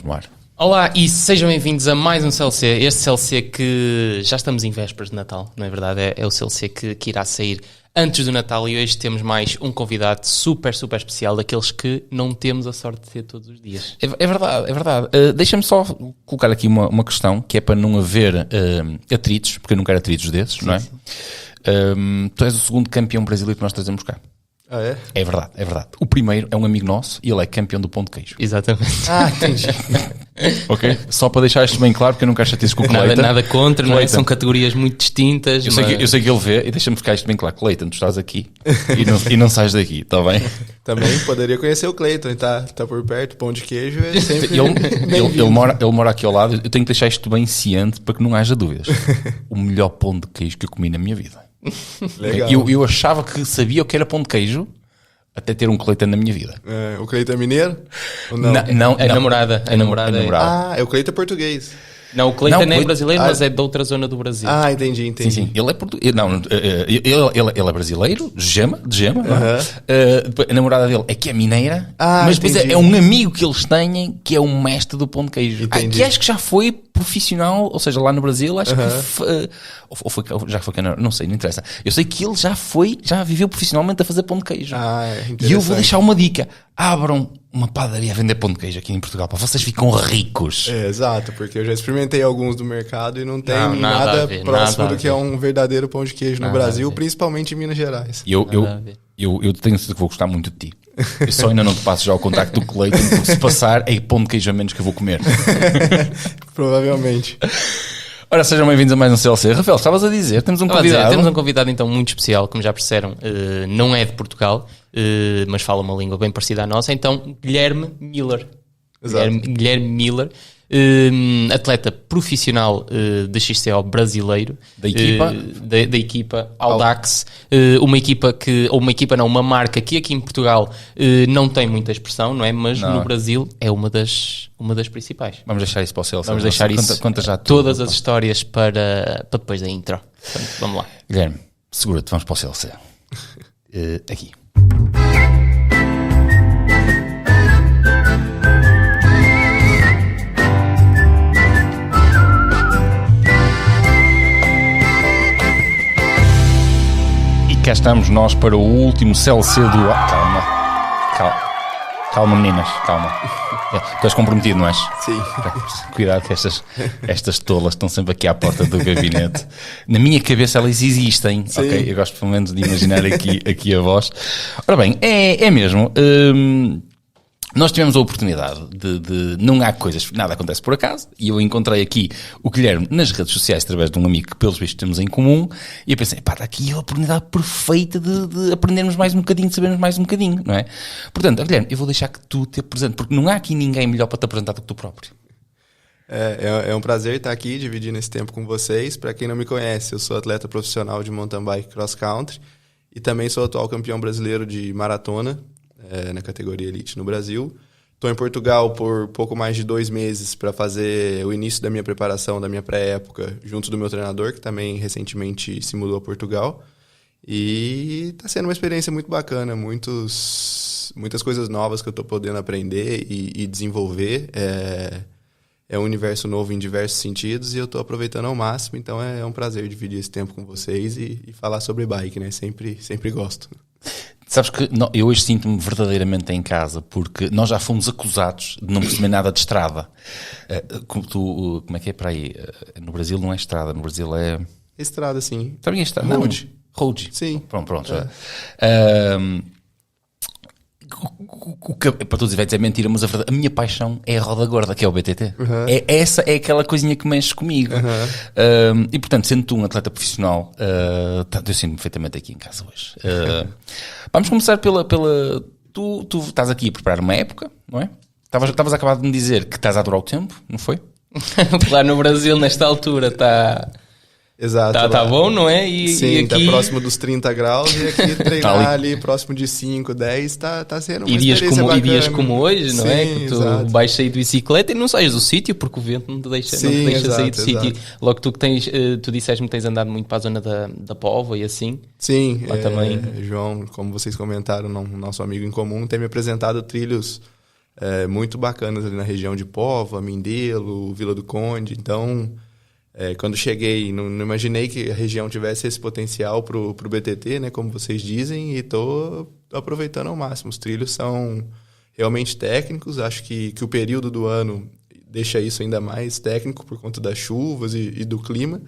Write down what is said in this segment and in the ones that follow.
no ar. Olá e sejam bem-vindos a mais um CLC. Este CLC que já estamos em vésperas de Natal, não é verdade? É o CLC que irá sair antes do Natal e hoje temos mais um convidado super especial, daqueles que não temos a sorte de ter todos os dias. É verdade. Deixa-me só colocar aqui uma questão, que é para não haver atritos, porque eu não quero atritos desses, não é? Tu és o segundo campeão brasileiro que nós trazemos cá. Ah, é? É verdade. O primeiro é um amigo nosso e ele é campeão do pão de queijo. Exatamente. Ah, entendi. Ok? Só para deixar isto bem claro, porque eu não quero chatear com o Cleiton. Nada contra, não é? Cleiton. São categorias muito distintas. Eu sei que ele vê, e deixa-me ficar isto bem claro. Cleiton, tu estás aqui e não sais daqui, está bem? Também poderia conhecer o Cleiton, tá por perto, pão de queijo é sempre Ele mora aqui ao lado, eu tenho que deixar isto bem ciente para que não haja dúvidas. O melhor pão de queijo que eu comi na minha vida. Legal. Eu achava que sabia o que era pão de queijo até ter um Cleiton na minha vida. É, o Cleiton é mineiro? Ou não? Não, A namorada. Ah, é o Cleiton português. Não, o Cleiton Não, é brasileiro, mas é de outra zona do Brasil. Ah, entendi. Sim. Ele é português. Não, ele é brasileiro, de Gema. A namorada dele é que é mineira, mas depois entendi. é um amigo que eles têm que é o mestre do pão de queijo. Entendi. Que acho que já foi profissional, ou seja, lá no Brasil, acho que já foi canal, não sei, não interessa. Eu sei que ele já viveu profissionalmente a fazer pão de queijo. E eu vou deixar uma dica: abram uma padaria a vender pão de queijo aqui em Portugal, para vocês ficam ricos. É, exato, porque eu já experimentei alguns do mercado e não tem Não, nada a ver, próximo nada do que a é ver. um verdadeiro pão de queijo no Nada Brasil, a ver. principalmente em Minas Gerais. Eu tenho certeza que vou gostar muito de ti. Eu só ainda não te passo já o contacto do Cleiton, porque se passar é pão de queijo a menos que eu vou comer. Provavelmente. Ora, sejam bem-vindos a mais um CLC. Rafael, estavas a dizer, temos um convidado. Temos um convidado então muito especial, como já perceberam, não é de Portugal, mas fala uma língua bem parecida à nossa, então Guilherme Miller. Exato. Guilherme Miller, atleta profissional da XCO brasileiro, Da equipa? da equipa Audax, uma marca que aqui em Portugal não tem muita expressão, não é? Mas Não. no Brasil é uma das principais. Vamos deixar isso para o CLC. Vamos deixar isso, Conta já todas as histórias para depois da intro. Portanto, vamos lá. Guilherme, segura-te, vamos para o CLC. Aqui. E cá estamos nós para o último CLC do... Calma, meninas, calma. Tu és comprometido, não és? Sim. Cuidado que estas tolas estão sempre aqui à porta do gabinete. Na minha cabeça elas existem, Sim. ok? Eu gosto pelo menos de imaginar aqui a voz. Ora bem, é mesmo. Nós tivemos a oportunidade de não há coisas, nada acontece por acaso, e eu encontrei aqui o Guilherme nas redes sociais através de um amigo que pelos vistos temos em comum, e eu pensei, está aqui a oportunidade perfeita de aprendermos mais um bocadinho, de sabermos mais um bocadinho, não é? Portanto, Guilherme, eu vou deixar que tu te apresentes, porque não há aqui ninguém melhor para te apresentar do que tu próprio. É um prazer estar aqui dividindo esse tempo com vocês. Para quem não me conhece, eu sou atleta profissional de mountain bike cross country e também sou atual campeão brasileiro de maratona na categoria elite no Brasil. Estou em Portugal por pouco mais de 2 meses para fazer o início da minha preparação, da minha pré-época, junto do meu treinador, que também recentemente se mudou a Portugal. E está sendo uma experiência muito bacana, muitas coisas novas que eu estou podendo aprender e desenvolver. É um universo novo em diversos sentidos e eu estou aproveitando ao máximo, então é um prazer dividir esse tempo com vocês e falar sobre bike, né? Sempre gosto. Sabes que eu hoje sinto-me verdadeiramente em casa, porque nós já fomos acusados de não perceber nada de estrada. Como é que é para aí? No Brasil não é estrada, no Brasil é... Estrada, sim. Também é estrada? Road. Road. Sim. Pronto. Para todos os efeitos é mentira, mas a minha paixão é a roda gorda, que é o BTT. Essa é aquela coisinha que mexe comigo. E portanto, sendo tu um atleta profissional, eu sinto-me perfeitamente aqui em casa hoje. Vamos começar pela tu estás aqui a preparar uma época, não é? Estavas a acabar de me dizer que estás a adorar o tempo, não foi? Lá no Brasil, nesta altura, está... Exato. Tá bom, não é? Sim, aqui... tá próximo dos 30 graus e aqui treinar ali próximo de 5, 10, tá sendo uma experiência bacana. E dias como hoje, não é? Que tu exato. vais sair de bicicleta e não saias do sítio porque o vento não te deixa, sair do sítio. Logo tu tu disseste-me que tens andado muito para a zona da Póvoa e assim. Sim, também. João, como vocês comentaram, nosso amigo em comum, tem me apresentado trilhos muito bacanas ali na região de Póvoa, Mindelo, Vila do Conde. Então, quando cheguei, não imaginei que a região tivesse esse potencial pro BTT, né, como vocês dizem, e tô aproveitando ao máximo. Os trilhos são realmente técnicos, acho que o período do ano deixa isso ainda mais técnico por conta das chuvas e do clima.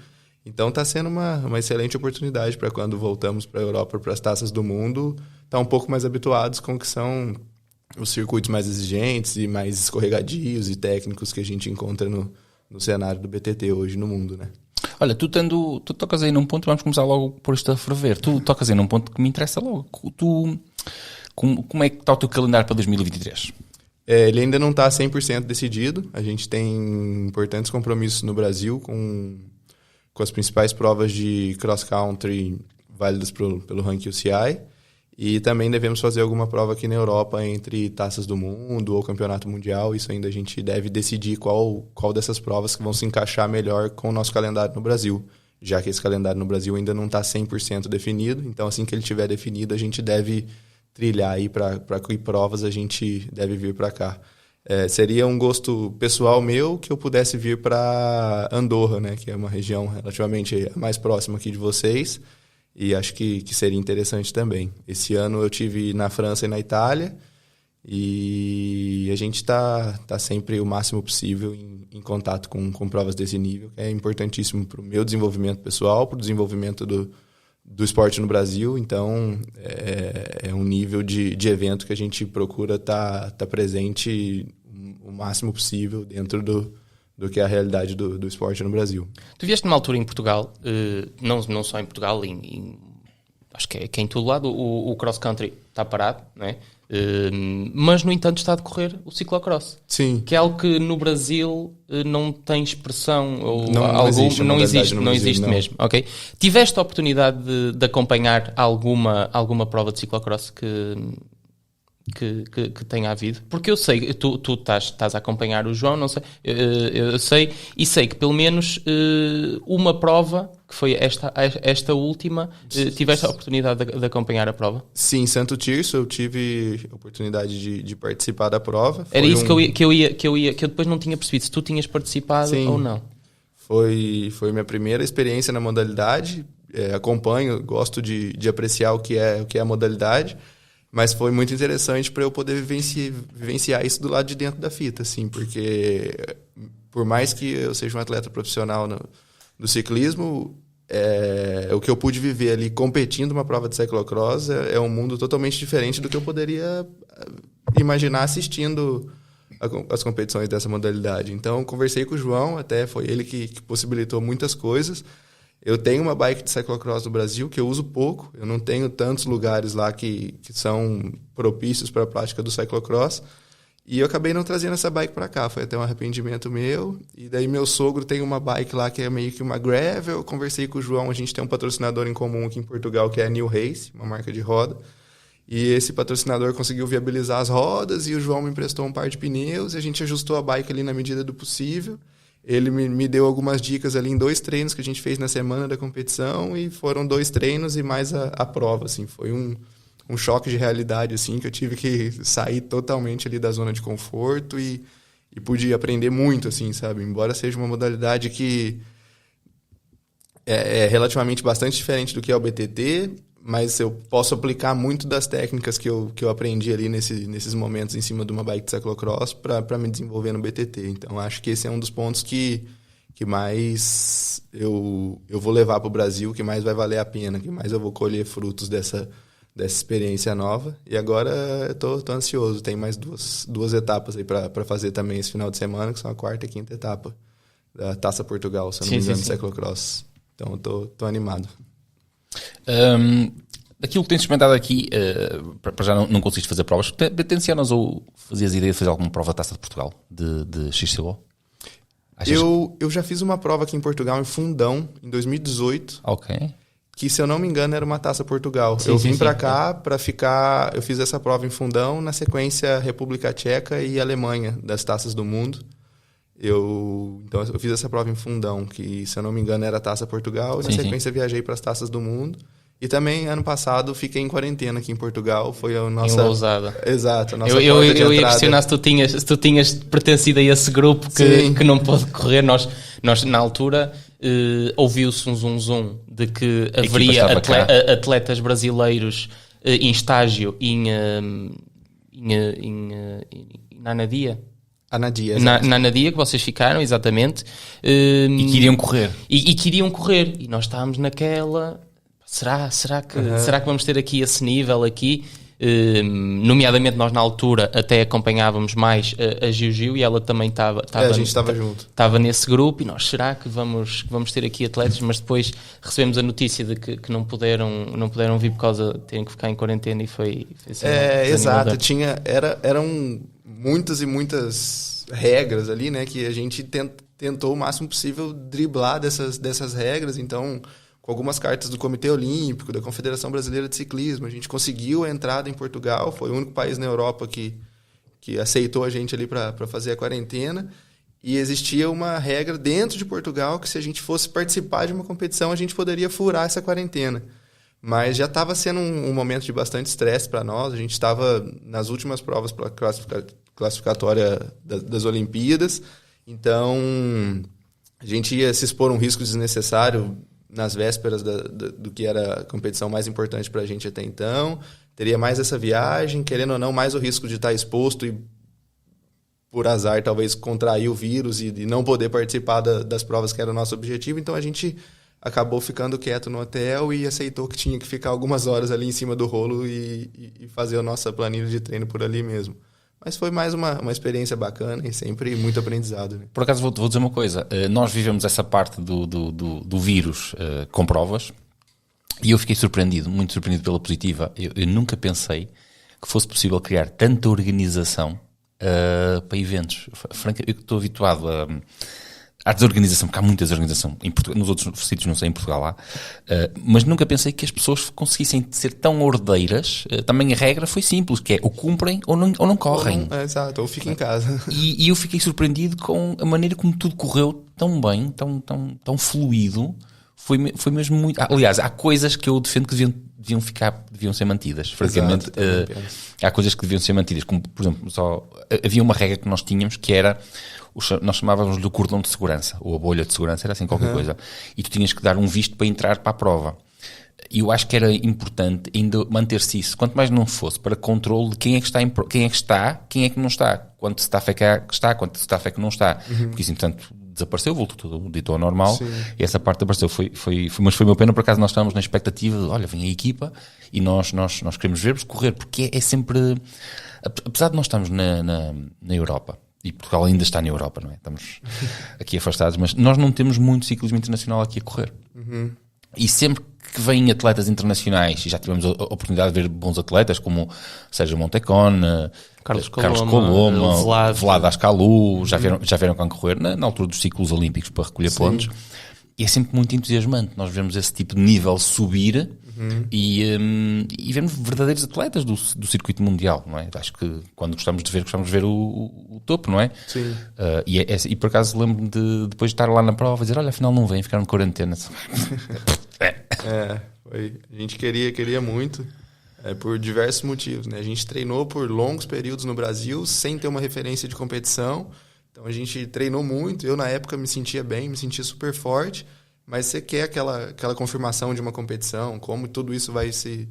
Então está sendo uma excelente oportunidade para quando voltamos para a Europa, para as taças do mundo, estar um pouco mais habituados com o que são os circuitos mais exigentes e mais escorregadios e técnicos que a gente encontra no cenário do BTT hoje no mundo, né? Olha, tu tocas aí num ponto, vamos começar logo por isto a ferver. Tu tocas aí num ponto que me interessa logo. Como é que está o teu calendário para 2023? Ele ainda não está 100% decidido. A gente tem importantes compromissos no Brasil com as principais provas de cross-country válidas pelo ranking UCI. E também devemos fazer alguma prova aqui na Europa entre taças do mundo ou campeonato mundial. Isso ainda a gente deve decidir qual dessas provas que vão se encaixar melhor com o nosso calendário no Brasil, já que esse calendário no Brasil ainda não está 100% definido. Então, assim que ele estiver definido, a gente deve trilhar aí para que provas a gente deve vir para cá. Seria um gosto pessoal meu que eu pudesse vir para Andorra, né, que é uma região relativamente mais próxima aqui de vocês. E acho que seria interessante também. Esse ano eu tive na França e na Itália e a gente está sempre o máximo possível em contato com provas desse nível, que é importantíssimo para o meu desenvolvimento pessoal, para o desenvolvimento do esporte no Brasil. Então, é um nível de evento que a gente procura estar presente o máximo possível dentro do que é a realidade do esporte no Brasil. Tu vieste numa altura em Portugal, não só em Portugal, acho que é em todo lado, o cross-country está parado, não é? Mas, no entanto, está a decorrer o ciclocross. Sim. Que é algo que no Brasil não tem expressão, ou não existe não. Mesmo. Okay? Tiveste a oportunidade de acompanhar alguma prova de ciclocross que tenha havido? Porque eu sei, tu estás a acompanhar o João, não sei, eu sei, e sei que pelo menos uma prova, que foi esta última, tiveste a oportunidade de acompanhar a prova? Sim, Santo Tirso, eu tive a oportunidade de participar da prova. Era isso que eu depois não tinha percebido, se tu tinhas participado. Sim, ou não. Foi minha primeira experiência na modalidade, acompanho, gosto de apreciar o que é a modalidade. Mas foi muito interessante para eu poder vivenciar isso do lado de dentro da fita, assim, porque por mais que eu seja um atleta profissional do ciclismo, o que eu pude viver ali competindo uma prova de cyclocross é um mundo totalmente diferente do que eu poderia imaginar assistindo as competições dessa modalidade. Então, conversei com o João, até foi ele que possibilitou muitas coisas. Eu tenho uma bike de cyclocross no Brasil que eu uso pouco. Eu não tenho tantos lugares lá que são propícios para a prática do cyclocross. E eu acabei não trazendo essa bike para cá. Foi até um arrependimento meu. E daí meu sogro tem uma bike lá que é meio que uma gravel. Eu conversei com o João. A gente tem um patrocinador em comum aqui em Portugal que é a New Race, uma marca de roda. E esse patrocinador conseguiu viabilizar as rodas e o João me emprestou um par de pneus. E a gente ajustou a bike ali na medida do possível. Ele me deu algumas dicas ali em 2 treinos que a gente fez na semana da competição e foram 2 treinos e mais a prova, assim. Foi um choque de realidade, assim, que eu tive que sair totalmente ali da zona de conforto e pude aprender muito, assim, sabe? Embora seja uma modalidade que é relativamente bastante diferente do que é o BTT, mas eu posso aplicar muito das técnicas que eu aprendi ali nesses momentos em cima de uma bike de cyclocross para me desenvolver no BTT. Então, acho que esse é um dos pontos que mais eu vou levar para o Brasil, que mais vai valer a pena, que mais eu vou colher frutos dessa experiência nova. E agora eu tô ansioso. Tem mais duas etapas aí para fazer também esse final de semana, que são a 4ª e 5ª etapa da Taça Portugal, se eu não me engano, cyclocross. Então, eu tô animado. Daquilo que tens experimentado aqui, para já não conseguiste fazer provas, tensionas ou fazias ideia de fazer alguma prova da Taça de Portugal, de XCO? Eu já fiz uma prova aqui em Portugal, em Fundão, em 2018. Ok. Que, se eu não me engano, era uma Taça Portugal. Eu vim para cá para ficar... Eu fiz essa prova em Fundão, na sequência República Tcheca e Alemanha, das Taças do Mundo. Então, eu fiz essa prova em Fundão, que, se eu não me engano, era a Taça Portugal. E na sequência viajei para as Taças do Mundo. E também, ano passado, fiquei em quarentena aqui em Portugal. Foi a nossa... Em Lousada. Exato, a nossa Eu porta de ia entrada. questionar se tu tinhas pertencido a esse grupo que não pôde correr. Nós na altura, ouviu-se um zum de que haveria atletas brasileiros em estágio na Anadia. Na Anadia, que vocês ficaram, exatamente. E que iriam correr. E que iriam correr. E nós estávamos naquela... Será que vamos ter aqui esse nível aqui? Nomeadamente nós na altura até acompanhávamos mais a Giu e ela também estava a gente estava junto. Estava nesse grupo e nós, será que vamos ter aqui atletas? Mas depois recebemos a notícia de que não puderam vir por causa de terem que ficar em quarentena e foi assim, exato, eram muitas e muitas regras ali, né, que a gente tentou o máximo possível driblar dessas regras. Então, com algumas cartas do Comitê Olímpico, da Confederação Brasileira de Ciclismo, a gente conseguiu a entrada em Portugal. Foi o único país na Europa que aceitou a gente ali para fazer a quarentena. E existia uma regra dentro de Portugal que, se a gente fosse participar de uma competição, a gente poderia furar essa quarentena. Mas já estava sendo um momento de bastante estresse para nós. A gente estava nas últimas provas para classificatória das Olimpíadas. Então, a gente ia se expor a um risco desnecessário nas vésperas do que era a competição mais importante para a gente até então. Teria mais essa viagem, querendo ou não, mais o risco de estar exposto e, por azar, talvez contrair o vírus e não poder participar das provas que era o nosso objetivo. Então, a gente acabou ficando quieto no hotel e aceitou que tinha que ficar algumas horas ali em cima do rolo e fazer a nossa planilha de treino por ali mesmo. Mas foi mais uma experiência bacana e sempre muito aprendizado. Né? Por acaso vou dizer uma coisa. Nós vivemos essa parte do vírus com provas e eu fiquei surpreendido, muito surpreendido pela positiva. Eu nunca pensei que fosse possível criar tanta organização para eventos. Francamente, eu estou habituado à desorganização, porque há muita desorganização em Portugal, nos outros sítios, não sei, em Portugal há, mas nunca pensei que as pessoas conseguissem ser tão ordeiras. Também a regra foi simples, que é ou cumprem ou não correm. Exato, ou fiquem em casa. E eu fiquei surpreendido com a maneira como tudo correu tão bem, tão fluido. Foi mesmo muito... Aliás, há coisas que eu defendo que deviam ser mantidas. Francamente, há coisas que deviam ser mantidas, como, por exemplo, havia uma regra que nós tínhamos que era... Nós chamávamos do cordão de segurança, ou a bolha de segurança, era assim qualquer coisa. E tu tinhas que dar um visto para entrar para a prova. E eu acho que era importante ainda manter-se isso. Quanto mais não fosse para controle de quem é que está, quem é que não está. Quanto staff é que está, quanto staff é que não está. Porque isso, entretanto, desapareceu, voltou tudo dito ao normal. Sim. E essa parte apareceu. Mas foi uma pena, por acaso nós estávamos na expectativa de, olha, vem a equipa e nós queremos ver-vos correr, porque é sempre... Apesar de nós estarmos na Europa, e Portugal ainda está na Europa, não é? Estamos aqui afastados, mas nós não temos muito ciclismo internacional aqui a correr. E sempre que vêm atletas internacionais, e já tivemos a oportunidade de ver bons atletas, como Sérgio Montecon, Carlos Coloma, Vlad Ascalu, já vieram cá correr na altura dos ciclos olímpicos para recolher pontos. E é sempre muito entusiasmante nós vemos esse tipo de nível subir e vemos verdadeiros atletas do circuito mundial, não é? Acho que quando gostamos de ver o topo, não é? Sim. E por acaso lembro-me de depois de estar lá na prova dizer, olha, afinal não vem, ficaram de quarentena. A gente queria muito, por diversos motivos, né? A gente treinou por longos períodos no Brasil sem ter uma referência de competição. Então a gente treinou muito, eu na época me sentia bem, me sentia super forte, mas você quer aquela confirmação de uma competição, como tudo isso vai se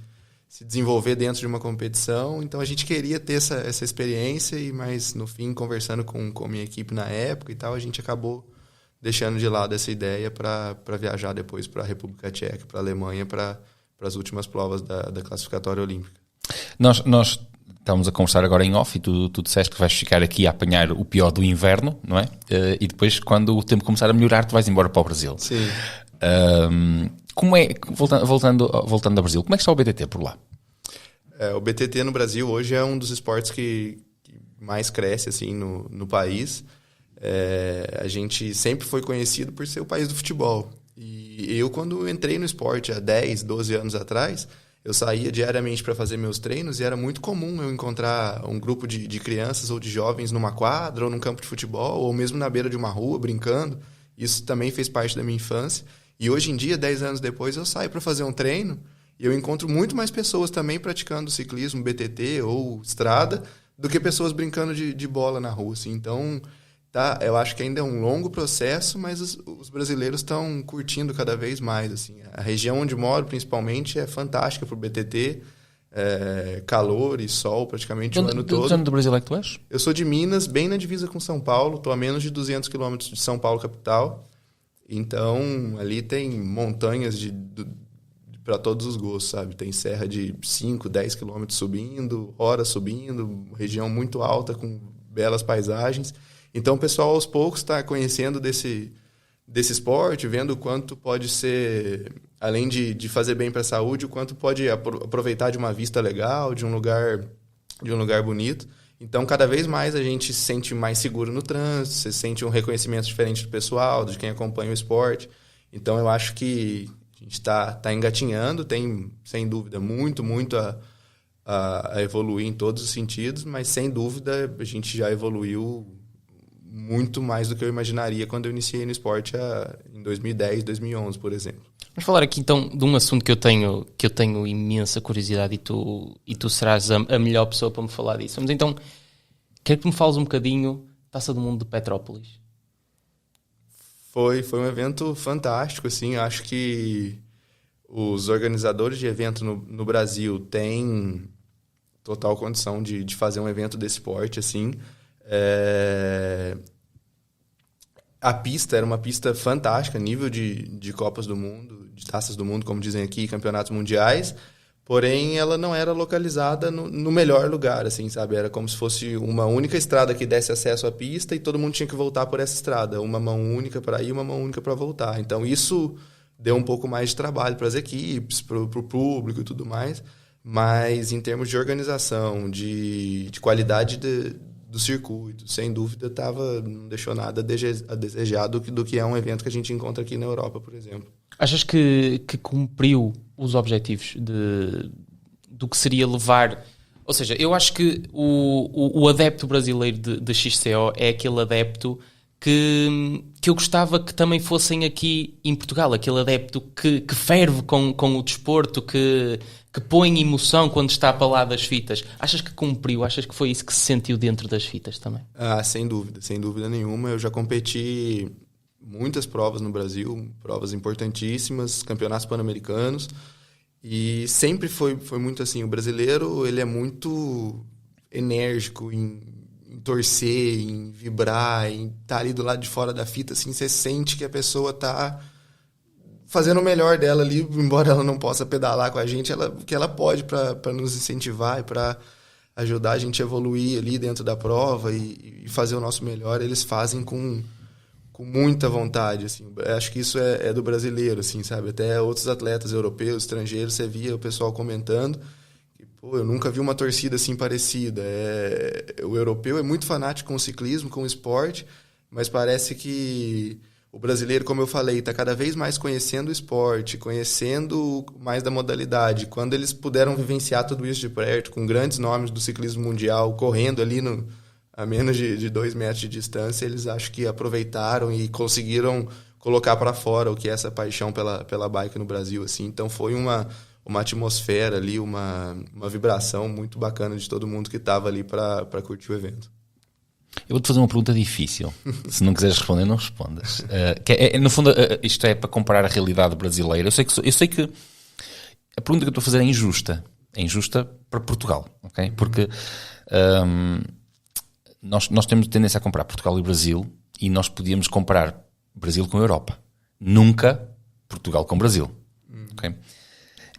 desenvolver dentro de uma competição. Então a gente queria ter essa experiência, mas no fim, conversando com a minha equipe na época e tal, a gente acabou deixando de lado essa ideia para viajar depois para a República Tcheca, para a Alemanha, para as últimas provas da classificatória olímpica. Nós estamos a conversar agora em off e tu disseste que vais ficar aqui a apanhar o pior do inverno, não é? E depois, quando o tempo começar a melhorar, tu vais embora para o Brasil. Sim. Como é, voltando ao Brasil, como é que está o BTT por lá? O BTT no Brasil hoje é um dos esportes que mais cresce assim, no país. A gente sempre foi conhecido por ser o país do futebol. E eu, quando entrei no esporte há 10, 12 anos atrás, eu saía diariamente para fazer meus treinos e era muito comum eu encontrar um grupo de crianças ou de jovens numa quadra ou num campo de futebol ou mesmo na beira de uma rua brincando. Isso também fez parte da minha infância. E hoje em dia, 10 anos depois, eu saio para fazer um treino E eu encontro muito mais pessoas também praticando ciclismo, BTT ou estrada, do que pessoas brincando de bola na rua, assim. Então, eu acho que ainda é um longo processo, mas os brasileiros estão curtindo cada vez mais, assim. A região onde moro, principalmente, é fantástica para o BTT. Calor e sol praticamente o ano todo. De onde do Brasil é que tu és? Eu sou de Minas, bem na divisa com São Paulo. Estou a menos de 200 quilômetros de São Paulo, capital. Então, ali tem montanhas para todos os gostos, sabe? Tem serra de 5, 10 quilômetros subindo, horas subindo, região muito alta com belas paisagens. Então, o pessoal, aos poucos, está conhecendo desse esporte, vendo o quanto pode ser, além de fazer bem para a saúde, o quanto pode aproveitar de uma vista legal, de um lugar bonito. Então, cada vez mais a gente se sente mais seguro no trânsito, você sente um reconhecimento diferente do pessoal, de quem acompanha o esporte. Então, eu acho que a gente está engatinhando, tem, sem dúvida, muito a evoluir em todos os sentidos, mas, sem dúvida, a gente já evoluiu muito mais do que eu imaginaria quando eu iniciei no esporte em 2010, 2011, por exemplo. Vamos falar aqui então de um assunto que eu tenho imensa curiosidade e tu serás a melhor pessoa para me falar disso. Mas então, quero que me fales um bocadinho Taça do Mundo de Petrópolis. Foi um evento fantástico, assim. Eu acho que os organizadores de evento no Brasil têm total condição de fazer um evento desse porte, assim. A pista era uma pista fantástica, nível de Copas do Mundo, de Taças do Mundo, como dizem aqui, campeonatos mundiais, porém ela não era localizada no melhor lugar, assim, sabe? Era como se fosse uma única estrada que desse acesso à pista e todo mundo tinha que voltar por essa estrada, uma mão única para ir, uma mão única para voltar. Então isso deu um pouco mais de trabalho para as equipes, para o público e tudo mais, mas em termos de organização, de qualidade do circuito, sem dúvida, não deixou nada a desejar do que é um evento que a gente encontra aqui na Europa, por exemplo. Achas que cumpriu os objetivos do que seria levar... Ou seja, eu acho que o adepto brasileiro de XCO é aquele adepto que eu gostava que também fossem aqui em Portugal, aquele adepto que ferve com o desporto, que põe emoção quando está para lá das fitas. Achas que cumpriu? Achas que foi isso que se sentiu dentro das fitas também? Sem dúvida nenhuma. Eu já competi muitas provas no Brasil, provas importantíssimas, campeonatos pan-americanos, e sempre foi muito assim. O brasileiro, ele é muito enérgico em torcer, em vibrar, em estar ali do lado de fora da fita, assim, você sente que a pessoa está fazendo o melhor dela ali, embora ela não possa pedalar com a gente, o que ela pode para nos incentivar e para ajudar a gente a evoluir ali dentro da prova e fazer o nosso melhor. Eles fazem com muita vontade, assim. Acho que isso é do brasileiro, assim, sabe? Até outros atletas europeus, estrangeiros, você via o pessoal comentando que, eu nunca vi uma torcida assim parecida. O europeu é muito fanático com o ciclismo, com o esporte, mas parece que o brasileiro, como eu falei, está cada vez mais conhecendo o esporte, conhecendo mais da modalidade. Quando eles puderam vivenciar tudo isso de perto, com grandes nomes do ciclismo mundial, correndo ali a menos de 2 metros de distância, eles acho que aproveitaram e conseguiram colocar para fora o que é essa paixão pela bike no Brasil, assim. Então foi uma atmosfera ali, uma vibração muito bacana de todo mundo que estava ali para curtir o evento. Eu vou-te fazer uma pergunta difícil. Se não quiseres responder, não respondas. No fundo, isto é para comparar a realidade brasileira. Eu sei que a pergunta que eu estou a fazer é injusta. É injusta para Portugal, ok? Porque nós temos tendência a comparar Portugal e Brasil, e nós podíamos comparar Brasil com a Europa. Nunca Portugal com Brasil. Okay?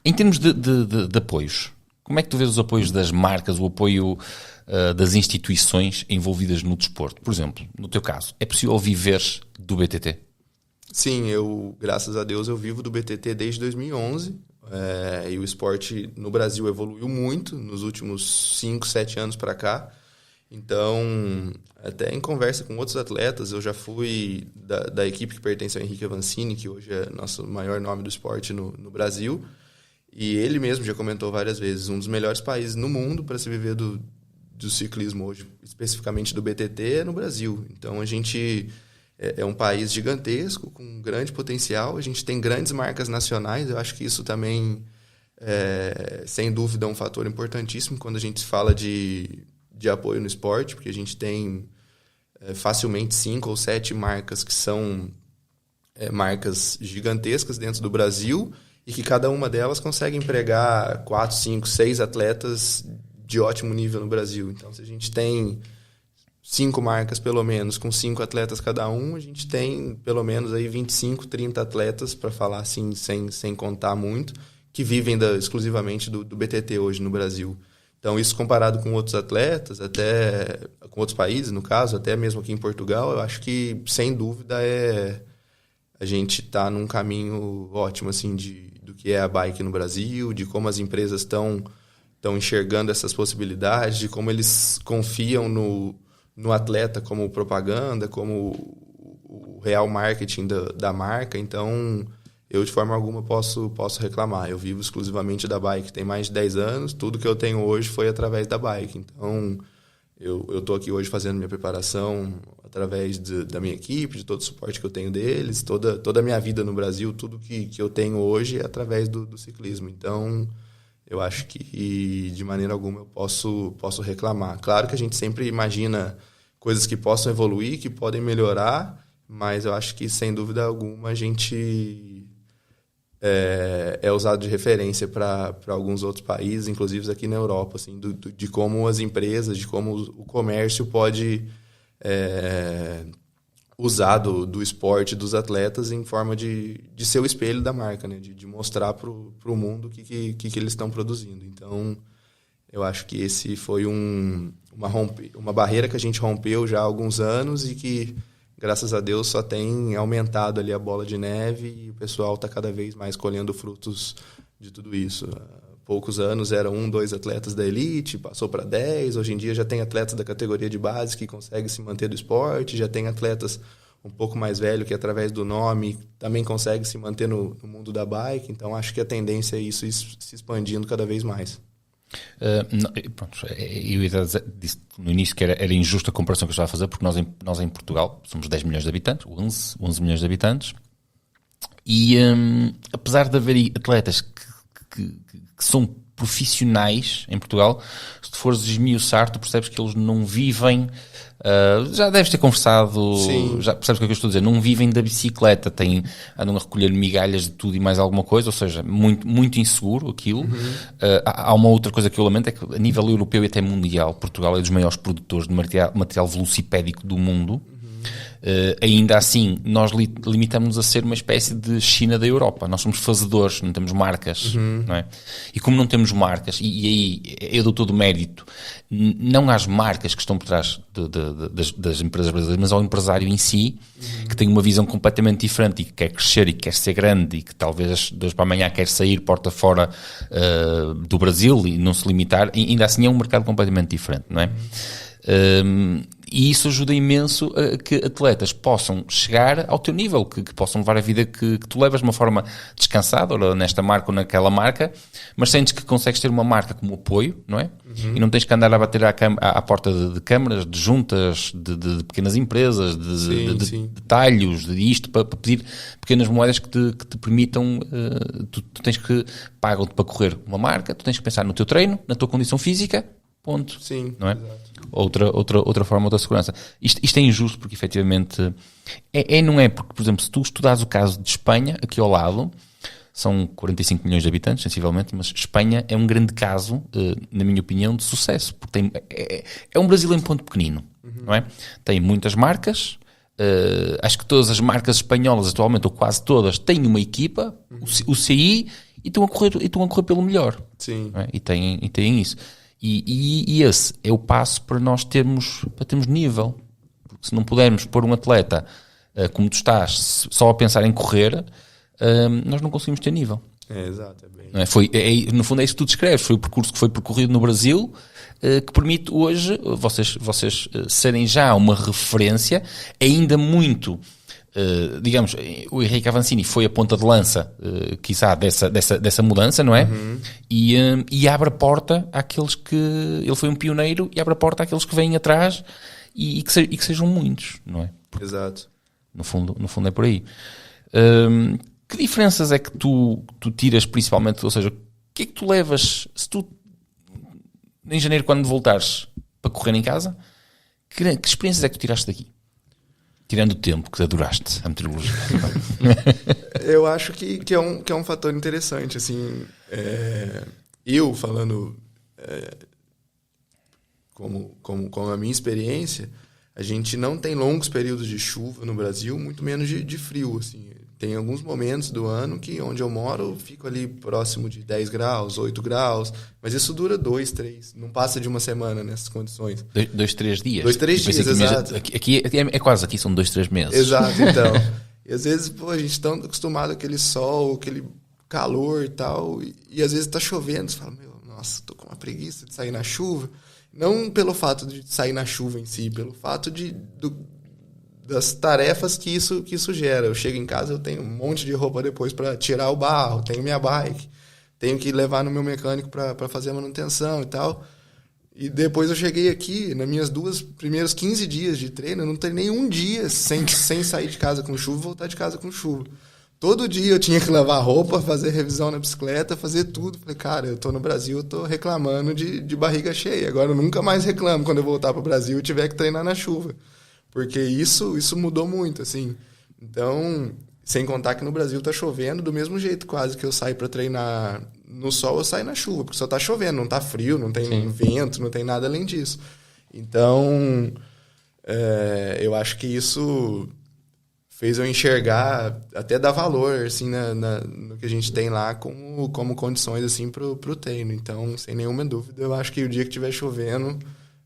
Em termos de apoios, como é que tu vês os apoios das marcas, o apoio das instituições envolvidas no desporto? Por exemplo, no teu caso, é possível viver do BTT? Sim, graças a Deus, eu vivo do BTT desde 2011. E o esporte no Brasil evoluiu muito nos últimos 5, 7 anos para cá. Então, até em conversa com outros atletas, eu já fui da equipe que pertence ao Henrique Avancini, que hoje é nosso maior nome do esporte no Brasil. E ele mesmo já comentou várias vezes, um dos melhores países no mundo para se viver do ciclismo hoje, especificamente do BTT, é no Brasil. Então, a gente é um país gigantesco, com grande potencial. A gente tem grandes marcas nacionais. Eu acho que isso também sem dúvida, é um fator importantíssimo quando a gente fala de apoio no esporte, porque a gente tem facilmente 5 ou 7 marcas que são marcas gigantescas dentro do Brasil e que cada uma delas consegue empregar 4, 5, 6 atletas de ótimo nível no Brasil. Então, se a gente tem 5 marcas, pelo menos, com 5 atletas cada um, a gente tem, pelo menos, aí 25, 30 atletas, para falar assim, sem contar muito, que vivem exclusivamente do BTT hoje no Brasil. Então, isso comparado com outros atletas, até com outros países, no caso, até mesmo aqui em Portugal, eu acho que, sem dúvida, a gente está num caminho ótimo assim, do que é a bike no Brasil, de como as empresas estão enxergando essas possibilidades, de como eles confiam no atleta como propaganda, como o real marketing da marca. Então, eu de forma alguma posso reclamar. Eu vivo exclusivamente da bike, tem mais de 10 anos, tudo que eu tenho hoje foi através da bike. Então, eu estou aqui hoje fazendo minha preparação através da minha equipe, de todo o suporte que eu tenho deles, toda a minha vida no Brasil, tudo que eu tenho hoje é através do ciclismo. Então, eu acho que de maneira alguma eu posso reclamar. Claro que a gente sempre imagina coisas que possam evoluir, que podem melhorar, mas eu acho que, sem dúvida alguma, a gente é usado de referência para alguns outros países, inclusive aqui na Europa, assim, de como as empresas, de como o comércio pode usar do esporte dos atletas em forma de ser o espelho da marca, né? De mostrar para o mundo o que eles estão produzindo. Então, eu acho que esse foi uma barreira que a gente rompeu já há alguns anos e que, graças a Deus, só tem aumentado ali a bola de neve e o pessoal está cada vez mais colhendo frutos de tudo isso. Há poucos anos eram 1, 2 atletas da elite, passou para 10, hoje em dia já tem atletas da categoria de base que conseguem se manter do esporte, já tem atletas um pouco mais velhos que, através do nome, também conseguem se manter no mundo da bike. Então, acho que a tendência é isso se expandindo cada vez mais. Pronto, eu disse no início que era injusta a comparação que eu estava a fazer, porque nós em Portugal somos 10 milhões de habitantes, 11 milhões de habitantes, e apesar de haver atletas que são profissionais em Portugal, se tu fores esmiuçar, tu percebes que eles não vivem, já deves ter conversado, Sim. Já percebes o que é que eu estou a dizer, não vivem da bicicleta, andam a recolher migalhas de tudo e mais alguma coisa, ou seja, muito, muito inseguro aquilo. Há uma outra coisa que eu lamento, é que a nível europeu e até mundial, Portugal é dos maiores produtores de material velocipédico do mundo. Ainda assim, nós limitamos-nos a ser uma espécie de China da Europa. Nós somos fazedores, não temos marcas, não é? E como não temos marcas, e aí eu dou todo o mérito, não às marcas que estão por trás das empresas brasileiras, mas ao empresário em si, que tem uma visão completamente diferente e que quer crescer e que quer ser grande e que talvez de hoje para amanhã quer sair porta fora do Brasil e não se limitar, ainda assim é um mercado completamente diferente, não é? E isso ajuda imenso a que atletas possam chegar ao teu nível, que possam levar a vida que tu levas de uma forma descansada, ou nesta marca ou naquela marca, mas sentes que consegues ter uma marca como apoio, não é? E não tens que andar a bater à porta de câmaras, de juntas, de pequenas empresas, de talhos, de isto, para pedir pequenas moedas que te permitam, tu tens que, pagam-te para correr uma marca, tu tens que pensar no teu treino, na tua condição física, ponto. Sim, não é? Exato. Outra forma, outra segurança. Isto é injusto porque, efetivamente, não é porque, por exemplo, se tu estudares o caso de Espanha, aqui ao lado, são 45 milhões de habitantes, sensivelmente, mas Espanha é um grande caso, na minha opinião, de sucesso, porque é um Brasil em ponto pequenino, não é? Tem muitas marcas, acho que todas as marcas espanholas, atualmente, ou quase todas, têm uma equipa, o CI, e estão a correr pelo melhor. Sim. Não é? E têm isso. E esse é o passo para nós termos nível. Porque se não pudermos pôr um atleta como tu estás, só a pensar em correr, nós não conseguimos ter nível. Exato. Não é? No fundo é isso que tu descreves. Foi o percurso que foi percorrido no Brasil, que permite hoje vocês serem já uma referência, ainda muito... digamos, o Henrique Avancini foi a ponta de lança, quiçá, dessa mudança, não é? E abre a porta àqueles que... Ele foi um pioneiro e abre a porta àqueles que vêm atrás e que sejam muitos, não é? Porque, Exato. No fundo é por aí. Que diferenças é que tu tiras, principalmente, ou seja, que é que tu levas, se tu, em janeiro, quando voltares para correr em casa, que experiências é que tu tiraste daqui? Tirando o tempo que adoraste a meteorologia. Eu acho que é um fator interessante, assim, eu falando como a minha experiência, a gente não tem longos períodos de chuva no Brasil, muito menos de frio, assim. Tem alguns momentos do ano que onde eu moro, eu fico ali próximo de 10 graus, 8 graus, mas isso dura 2, 3, não passa de uma semana nessas condições. 2, 3 dias? 2, 3 dias, exato. Aqui é quase, aqui são 2, 3 meses. Exato, então. E às vezes, a gente está acostumado com aquele sol, aquele calor e tal, e às vezes tá chovendo, você fala, nossa, tô com uma preguiça de sair na chuva. Não pelo fato de sair na chuva em si, pelo fato das tarefas que isso gera. Eu chego em casa, eu tenho um monte de roupa depois para tirar o barro, tenho minha bike, tenho que levar no meu mecânico para fazer a manutenção e tal. E depois eu cheguei aqui, nas minhas primeiros 15 dias de treino, eu não treinei um dia sem sair de casa com chuva e voltar de casa com chuva. Todo dia eu tinha que lavar roupa, fazer revisão na bicicleta, fazer tudo. Falei, cara, eu tô no Brasil, eu tô reclamando de barriga cheia. Agora eu nunca mais reclamo quando eu voltar pro Brasil e tiver que treinar na chuva. Porque isso mudou muito, assim. Então, sem contar que no Brasil tá chovendo do mesmo jeito quase que eu saio para treinar no sol, eu saio na chuva, porque só tá chovendo, não tá frio, não tem vento, não tem nada além disso. Então, eu acho que isso fez eu enxergar, até dar valor, assim, no que a gente tem lá como condições, assim, pro treino. Então, sem nenhuma dúvida, eu acho que o dia que estiver chovendo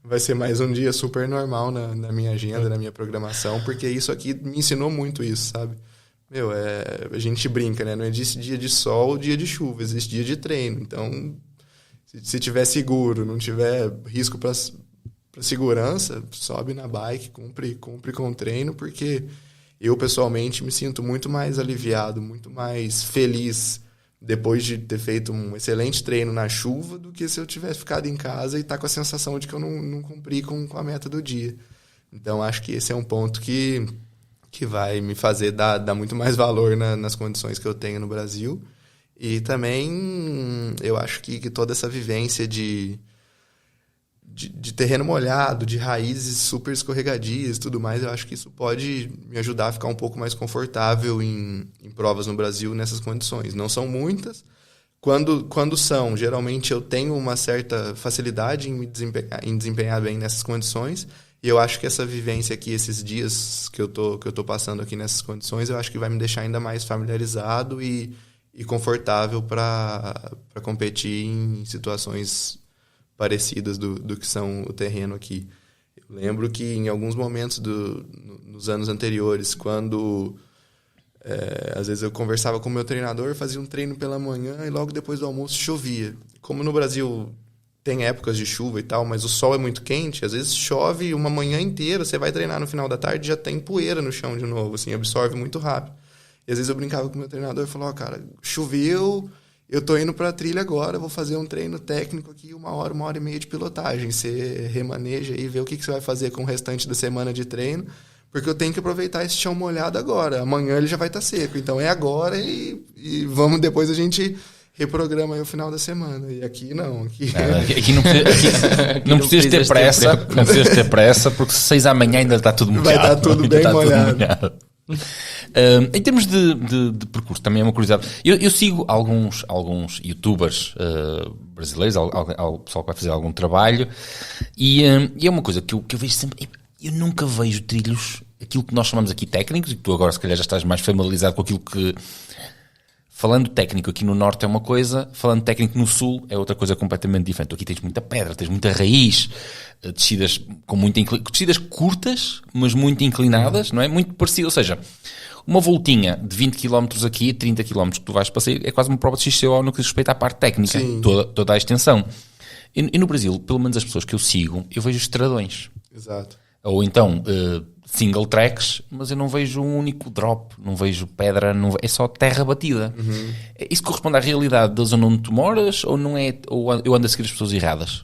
vai ser mais um dia super normal na minha agenda, na minha programação, porque isso aqui me ensinou muito isso, sabe? A gente brinca, né? Não existe dia de sol, dia de chuva, existe dia de treino. Então, se tiver seguro, não tiver risco para segurança, sobe na bike, cumpre com o treino, porque eu, pessoalmente, me sinto muito mais aliviado, muito mais feliz depois de ter feito um excelente treino na chuva do que se eu tivesse ficado em casa e estar com a sensação de que eu não cumpri com a meta do dia. Então, acho que esse é um ponto que vai me fazer dar muito mais valor nas condições que eu tenho no Brasil. E também, eu acho que toda essa vivência de terreno molhado, de raízes super escorregadias e tudo mais, eu acho que isso pode me ajudar a ficar um pouco mais confortável em provas no Brasil nessas condições. Não são muitas. Quando são, geralmente eu tenho uma certa facilidade em desempenhar bem nessas condições, e eu acho que essa vivência aqui, esses dias que eu tô passando aqui nessas condições, eu acho que vai me deixar ainda mais familiarizado e confortável para competir em situações parecidas do que são o terreno aqui. Eu lembro que em alguns momentos nos anos anteriores, quando às vezes eu conversava com o meu treinador, fazia um treino pela manhã e logo depois do almoço chovia. Como no Brasil tem épocas de chuva e tal, mas o sol é muito quente, às vezes chove uma manhã inteira, você vai treinar no final da tarde já tem poeira no chão de novo, assim, absorve muito rápido. E às vezes eu brincava com o meu treinador e falava, cara, choveu, eu tô indo pra trilha agora, vou fazer um treino técnico aqui, 1 hora e meia de pilotagem. Você remaneja e vê o que você vai fazer com o restante da semana de treino, porque eu tenho que aproveitar esse chão molhado agora. Amanhã ele já vai estar seco, então é agora e vamos depois a gente reprograma aí o final da semana. E aqui não. Aqui não precisas ter pressa. Não precisas ter pressa, porque 6 da manhã ainda está tudo molhado. Vai estar tudo bem molhado. Em termos de percurso, também é uma curiosidade. Eu sigo alguns youtubers brasileiros, ao pessoal que vai fazer algum trabalho, e é uma coisa que eu vejo sempre. Eu nunca vejo trilhos, aquilo que nós chamamos aqui técnicos, e que tu agora se calhar já estás mais familiarizado com aquilo que... Falando técnico aqui no norte é uma coisa, falando técnico no sul é outra coisa completamente diferente. Tu aqui tens muita pedra, tens muita raiz, descidas com muita descidas curtas, mas muito inclinadas, não é? Muito parecido, ou seja, uma voltinha de 20 km aqui, 30 km que tu vais passear, é quase uma prova de XCO no que diz respeito à parte técnica, toda a extensão. E no Brasil, pelo menos as pessoas que eu sigo, eu vejo estradões. Exato. Ou então single tracks, mas eu não vejo um único drop, não vejo pedra, é só terra batida. Uhum. Isso corresponde à realidade da zona onde tu moras, ou não é? Ou eu ando a seguir as pessoas erradas?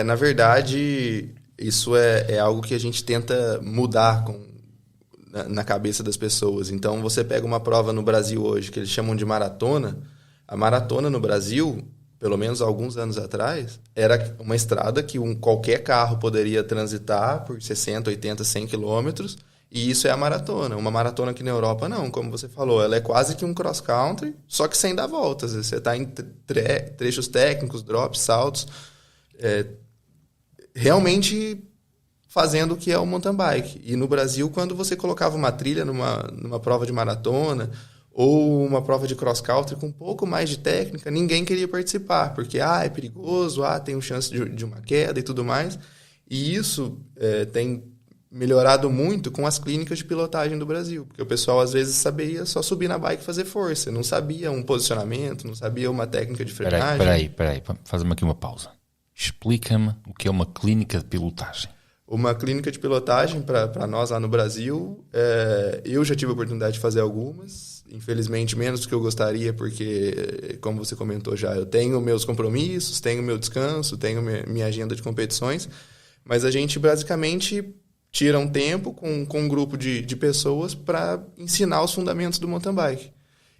Na verdade, isso é algo que a gente tenta mudar na cabeça das pessoas. Então, você pega uma prova no Brasil hoje que eles chamam de maratona, A maratona no Brasil, pelo menos há alguns anos atrás, era uma estrada que qualquer carro poderia transitar por 60, 80, 100 quilômetros, e isso é a maratona. Uma maratona aqui na Europa, não, como você falou, ela é quase que um cross-country, só que sem dar voltas. Você está em trechos técnicos, drops, saltos, realmente fazendo o que é o mountain bike. E no Brasil, quando você colocava uma trilha numa prova de maratona ou uma prova de cross-country com um pouco mais de técnica, ninguém queria participar, porque é perigoso, tem chance de uma queda e tudo mais. E isso tem melhorado muito com as clínicas de pilotagem do Brasil, porque o pessoal às vezes sabia só subir na bike e fazer força, não sabia um posicionamento, não sabia uma técnica de frenagem. Peraí, faz-me aqui uma pausa. Explica-me o que é uma clínica de pilotagem. Uma clínica de pilotagem, para nós lá no Brasil, eu já tive a oportunidade de fazer algumas, infelizmente menos do que eu gostaria, porque, como você comentou já, eu tenho meus compromissos, tenho meu descanso, tenho minha agenda de competições, mas a gente basicamente tira um tempo com um grupo de pessoas para ensinar os fundamentos do mountain bike.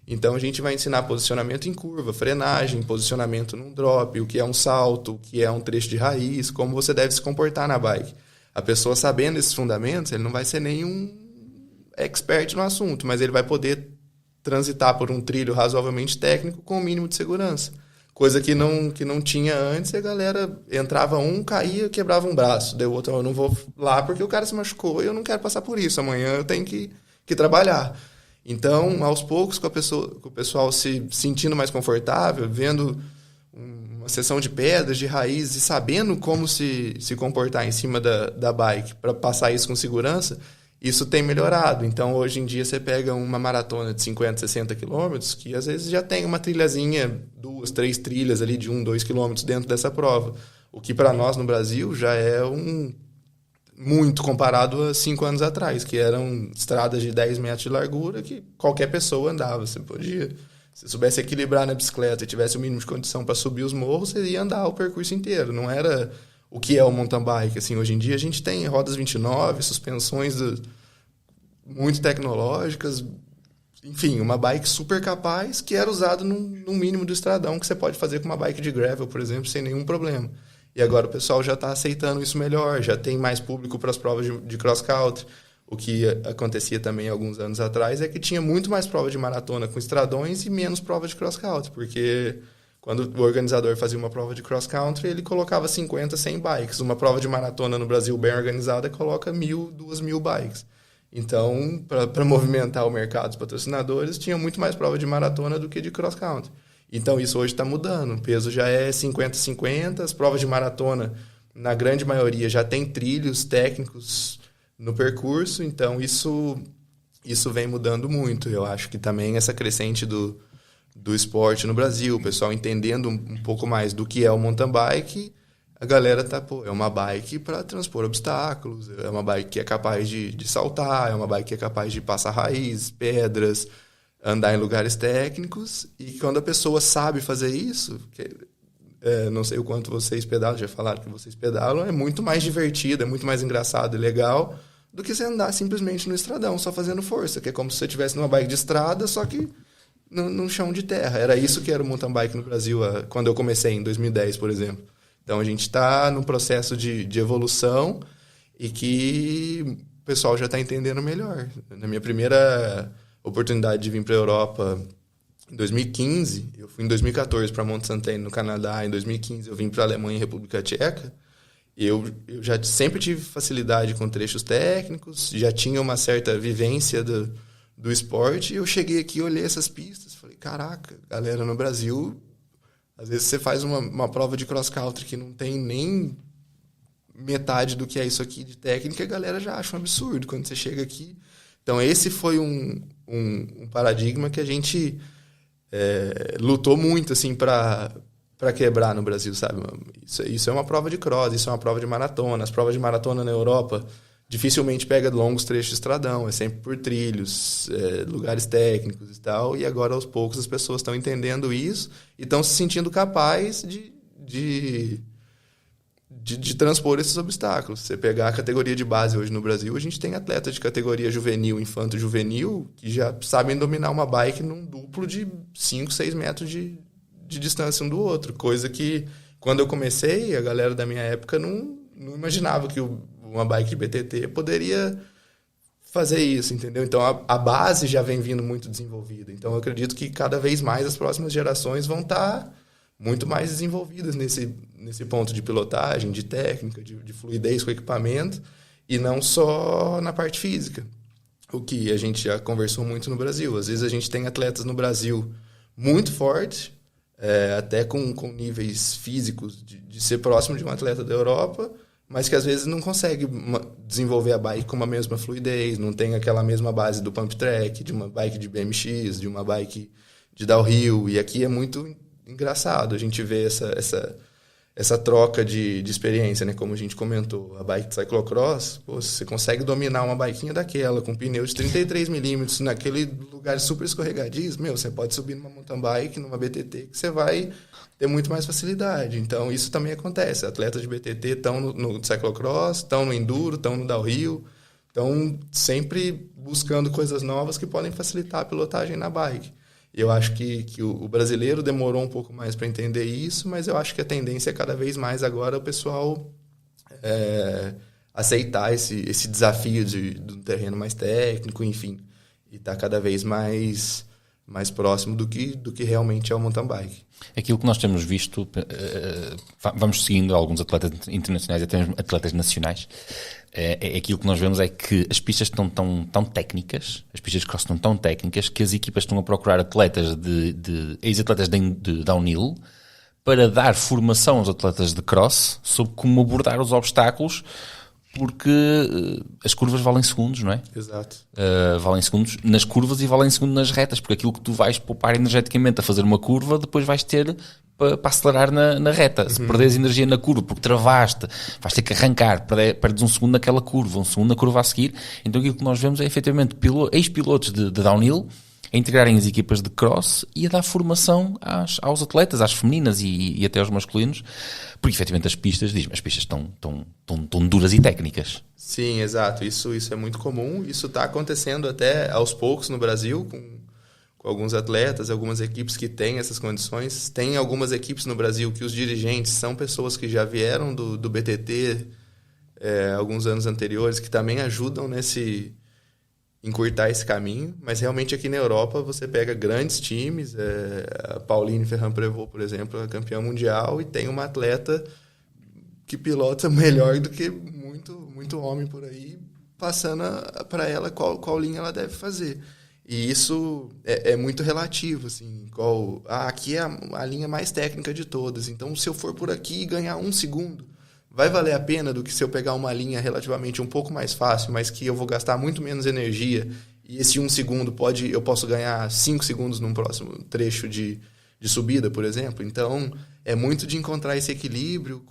Então a gente vai ensinar posicionamento em curva, frenagem, posicionamento num drop, o que é um salto, o que é um trecho de raiz, como você deve se comportar na bike. A pessoa sabendo esses fundamentos, ele não vai ser nenhum expert no assunto, mas ele vai poder transitar por um trilho razoavelmente técnico com o mínimo de segurança. Coisa que não tinha antes, e a galera entrava caía, quebrava um braço. Deu outro, eu não vou lá porque o cara se machucou e eu não quero passar por isso. Amanhã eu tenho que trabalhar. Então, aos poucos, com o pessoal se sentindo mais confortável, vendo uma seção de pedras, de raiz, e sabendo como se comportar em cima da bike para passar isso com segurança, isso tem melhorado. Então, hoje em dia, você pega uma maratona de 50, 60 quilômetros, que às vezes já tem uma trilhazinha, 2, 3 trilhas ali de 1, 2 quilômetros dentro dessa prova. O que para nós no Brasil já é muito comparado a 5 anos atrás, que eram estradas de 10 metros de largura que qualquer pessoa andava. Você podia, se soubesse equilibrar na bicicleta e tivesse o mínimo de condição para subir os morros, você ia andar o percurso inteiro. Não era o que é o mountain bike. Assim, hoje em dia a gente tem rodas 29, suspensões muito tecnológicas, enfim, uma bike super capaz que era usada no mínimo do estradão que você pode fazer com uma bike de gravel, por exemplo, sem nenhum problema. E agora o pessoal já está aceitando isso melhor, já tem mais público para as provas de cross-country. O que acontecia também alguns anos atrás é que tinha muito mais prova de maratona com estradões e menos prova de cross-country, porque quando o organizador fazia uma prova de cross-country, ele colocava 50, 100 bikes. Uma prova de maratona no Brasil bem organizada coloca 1.000, 2.000 bikes. Então, para movimentar o mercado dos patrocinadores, tinha muito mais prova de maratona do que de cross-country. Então, isso hoje está mudando. O peso já é 50-50. As provas de maratona, na grande maioria, já tem trilhos técnicos no percurso. Então, isso vem mudando muito. Eu acho que também essa crescente do esporte no Brasil, o pessoal entendendo um pouco mais do que é o mountain bike, a galera é uma bike para transpor obstáculos, é uma bike que é capaz de saltar, é uma bike que é capaz de passar raízes, pedras, andar em lugares técnicos. E quando a pessoa sabe fazer isso, não sei o quanto vocês pedalam, já falaram que vocês pedalam, é muito mais divertido, é muito mais engraçado e legal do que você andar simplesmente no estradão, só fazendo força, que é como se você estivesse numa bike de estrada, só que num chão de terra. Era isso que era o mountain bike no Brasil quando eu comecei, em 2010, por exemplo. Então, a gente está num processo de evolução e que o pessoal já está entendendo melhor. Na minha primeira oportunidade de vir para a Europa, em 2015, eu fui em 2014 para Mont-Saint-Anne, no Canadá. Em 2015, eu vim para a Alemanha e República Tcheca. Eu já sempre tive facilidade com trechos técnicos, já tinha uma certa vivência do esporte. E eu cheguei aqui, olhei essas pistas, falei, caraca, galera, no Brasil, às vezes você faz uma prova de cross-country que não tem nem metade do que é isso aqui de técnica, a galera já acha um absurdo quando você chega aqui. Então, esse foi um paradigma que a gente lutou muito assim, para quebrar no Brasil, sabe? Isso é uma prova de cross, isso é uma prova de maratona. As provas de maratona na Europa dificilmente pega longos trechos de estradão, é sempre por trilhos, lugares técnicos e tal, e agora aos poucos as pessoas estão entendendo isso e estão se sentindo capazes de transpor esses obstáculos. Você pegar a categoria de base hoje no Brasil, a gente tem atletas de categoria juvenil, infanto-juvenil, que já sabem dominar uma bike num duplo de 5, 6 metros de distância um do outro. Coisa que, quando eu comecei, a galera da minha época não imaginava que uma bike de BTT poderia fazer isso, entendeu? Então, a base já vem vindo muito desenvolvida. Então, eu acredito que cada vez mais as próximas gerações vão estar muito mais desenvolvidas nesse ponto de pilotagem, de técnica, de fluidez com o equipamento, e não só na parte física. O que a gente já conversou muito no Brasil. Às vezes a gente tem atletas no Brasil muito fortes, até com níveis físicos de ser próximo de um atleta da Europa, mas que às vezes não consegue desenvolver a bike com a mesma fluidez, não tem aquela mesma base do pump track, de uma bike de BMX, de uma bike de downhill. E aqui é muito engraçado a gente ver essa troca de experiência, né? Como a gente comentou, a bike de cyclocross, você consegue dominar uma biquinha daquela, com pneu de 33 milímetros, naquele lugar super escorregadizo, você pode subir numa mountain bike, numa BTT, que você vai ter muito mais facilidade. Então, isso também acontece. Atletas de BTT estão no cyclocross, estão no enduro, estão no downhill, estão sempre buscando coisas novas que podem facilitar a pilotagem na bike. Eu acho que o brasileiro demorou um pouco mais para entender isso, mas eu acho que a tendência é cada vez mais agora o pessoal aceitar esse desafio de um terreno mais técnico, enfim, e tá cada vez mais próximo do que realmente é o mountain bike. Aquilo que nós temos visto, vamos seguindo alguns atletas internacionais, até mesmo atletas nacionais, aquilo que nós vemos é que as pistas estão tão técnicas, as pistas de cross estão tão técnicas, que as equipas estão a procurar atletas ex-atletas de downhill para dar formação aos atletas de cross sobre como abordar os obstáculos, porque as curvas valem segundos, não é? Exato. Valem segundos nas curvas e valem segundos nas retas, porque aquilo que tu vais poupar energeticamente a fazer uma curva, depois vais ter para acelerar na reta. Se perderes energia na curva porque travaste, vais ter que arrancar, perdes um segundo naquela curva, um segundo na curva a seguir. Então aquilo que nós vemos é efetivamente ex-pilotos de downhill a integrarem as equipas de cross e a dar formação aos atletas, às femininas e até aos masculinos, porque efetivamente as pistas estão tão duras e técnicas. Sim, exato. Isso é muito comum. Isso está acontecendo até aos poucos no Brasil, com alguns atletas, algumas equipes que têm essas condições. Tem algumas equipes no Brasil que os dirigentes são pessoas que já vieram do BTT alguns anos anteriores, que também ajudam encurtar esse caminho, mas realmente aqui na Europa você pega grandes times, a Pauline Ferrand-Prévot, por exemplo, é campeã mundial e tem uma atleta que pilota melhor do que muito homem por aí, passando para ela qual linha ela deve fazer. E isso é muito relativo, assim, aqui é a linha mais técnica de todas, então se eu for por aqui e ganhar 1 segundo, vai valer a pena do que se eu pegar uma linha relativamente um pouco mais fácil, mas que eu vou gastar muito menos energia, e esse 1 segundo eu posso ganhar 5 segundos num próximo trecho de subida, por exemplo. Então, é muito de encontrar esse equilíbrio,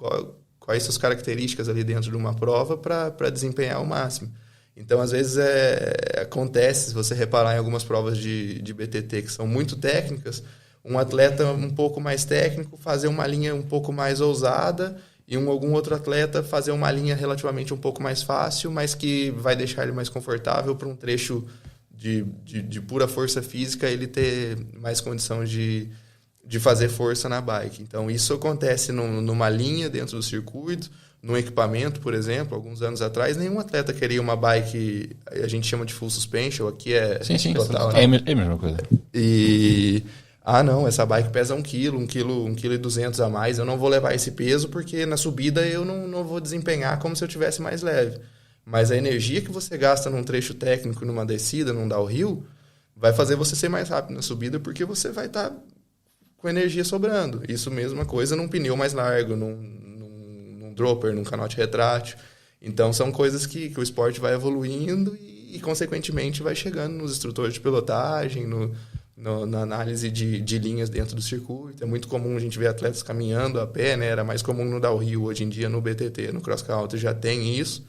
quais são as características ali dentro de uma prova para desempenhar ao máximo. Então, às vezes, acontece, se você reparar em algumas provas de BTT que são muito técnicas, um atleta um pouco mais técnico fazer uma linha um pouco mais ousada e algum outro atleta fazer uma linha relativamente um pouco mais fácil, mas que vai deixar ele mais confortável para um trecho de pura força física, ele ter mais condição de fazer força na bike. Então, isso acontece numa linha dentro do circuito, num equipamento, por exemplo. Alguns anos atrás, nenhum atleta queria uma bike, a gente chama de full suspension, aqui sim, total, é a mesma coisa. E... não, essa bike pesa 1 quilo, 1,2 kg a mais, eu não vou levar esse peso porque na subida eu não vou desempenhar como se eu tivesse mais leve. Mas a energia que você gasta num trecho técnico, numa descida, num downhill, vai fazer você ser mais rápido na subida porque você vai estar com energia sobrando. Isso mesma coisa num pneu mais largo, num dropper, num canote retrátil. Então são coisas que o esporte vai evoluindo e consequentemente vai chegando nos instrutores de pilotagem, na análise de linhas dentro do circuito. É muito comum a gente ver atletas caminhando a pé, né? Era mais comum no downhill, hoje em dia no BTT, no cross country já tem isso.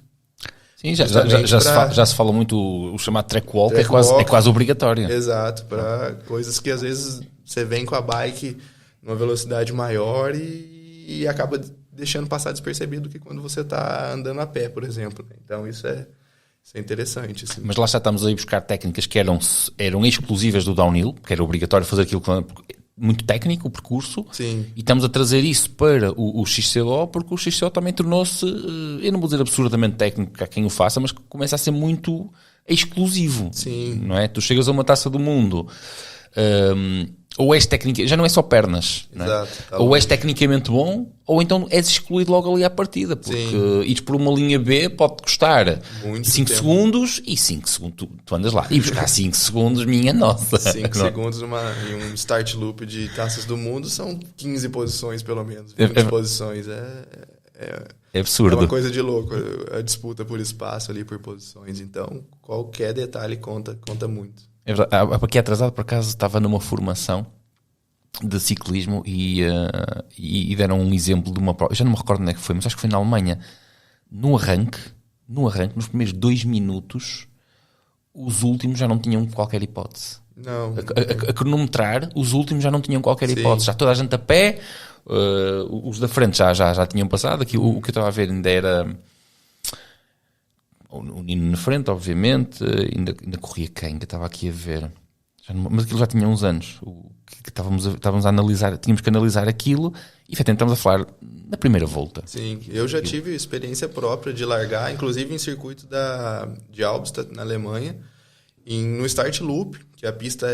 Sim, já se fala muito o chamado track walk, é quase obrigatório. Exato, para coisas que às vezes você vem com a bike numa velocidade maior e acaba deixando passar despercebido do que quando você está andando a pé, por exemplo. Então isso é interessante. Assim. Mas lá já estamos a ir buscar técnicas que eram exclusivas do downhill, que era obrigatório fazer aquilo muito técnico, o percurso, Sim. e estamos a trazer isso para o XCO, porque o XCO também tornou-se, eu não vou dizer absurdamente técnico, que há quem o faça, mas que começa a ser muito exclusivo. Sim. Não é? Tu chegas a uma taça do mundo, ou és técnica, já não é só pernas, não é? Exato, tá ou bom. és tecnicamente bom, ou então és excluído logo ali à partida, porque ires por uma linha B pode custar Muito 5 tempo. segundos, e 5 segundos tu andas lá, e buscar 5 segundos, minha nossa. 5 Não. segundos em um start loop de taças do mundo são 15 posições, pelo menos. 20 posições. É É absurdo. uma coisa de louco, a disputa por espaço ali, por posições. Então, qualquer detalhe conta muito. É verdade. Aqui atrasado, por acaso, estava numa formação de ciclismo e deram um exemplo de uma prova. Eu já não me recordo onde é que foi, mas acho que foi na Alemanha. No arranque, nos primeiros 2 minutos, os últimos já não tinham qualquer hipótese. Não. A cronometrar, os últimos já não tinham qualquer Sim. hipótese. Já toda a gente a pé, os da frente já tinham passado. Aqui, o que eu estava a ver ainda era o Nino na frente, obviamente. Ainda corria quem? Ainda estava aqui a ver. Mas aquilo já tinha uns anos. Que estávamos a analisar, tínhamos que analisar aquilo e efetivamente estamos a falar da primeira volta. Sim, eu já tive experiência própria de largar, inclusive em circuito de Albstadt, na Alemanha, no start loop, que a pista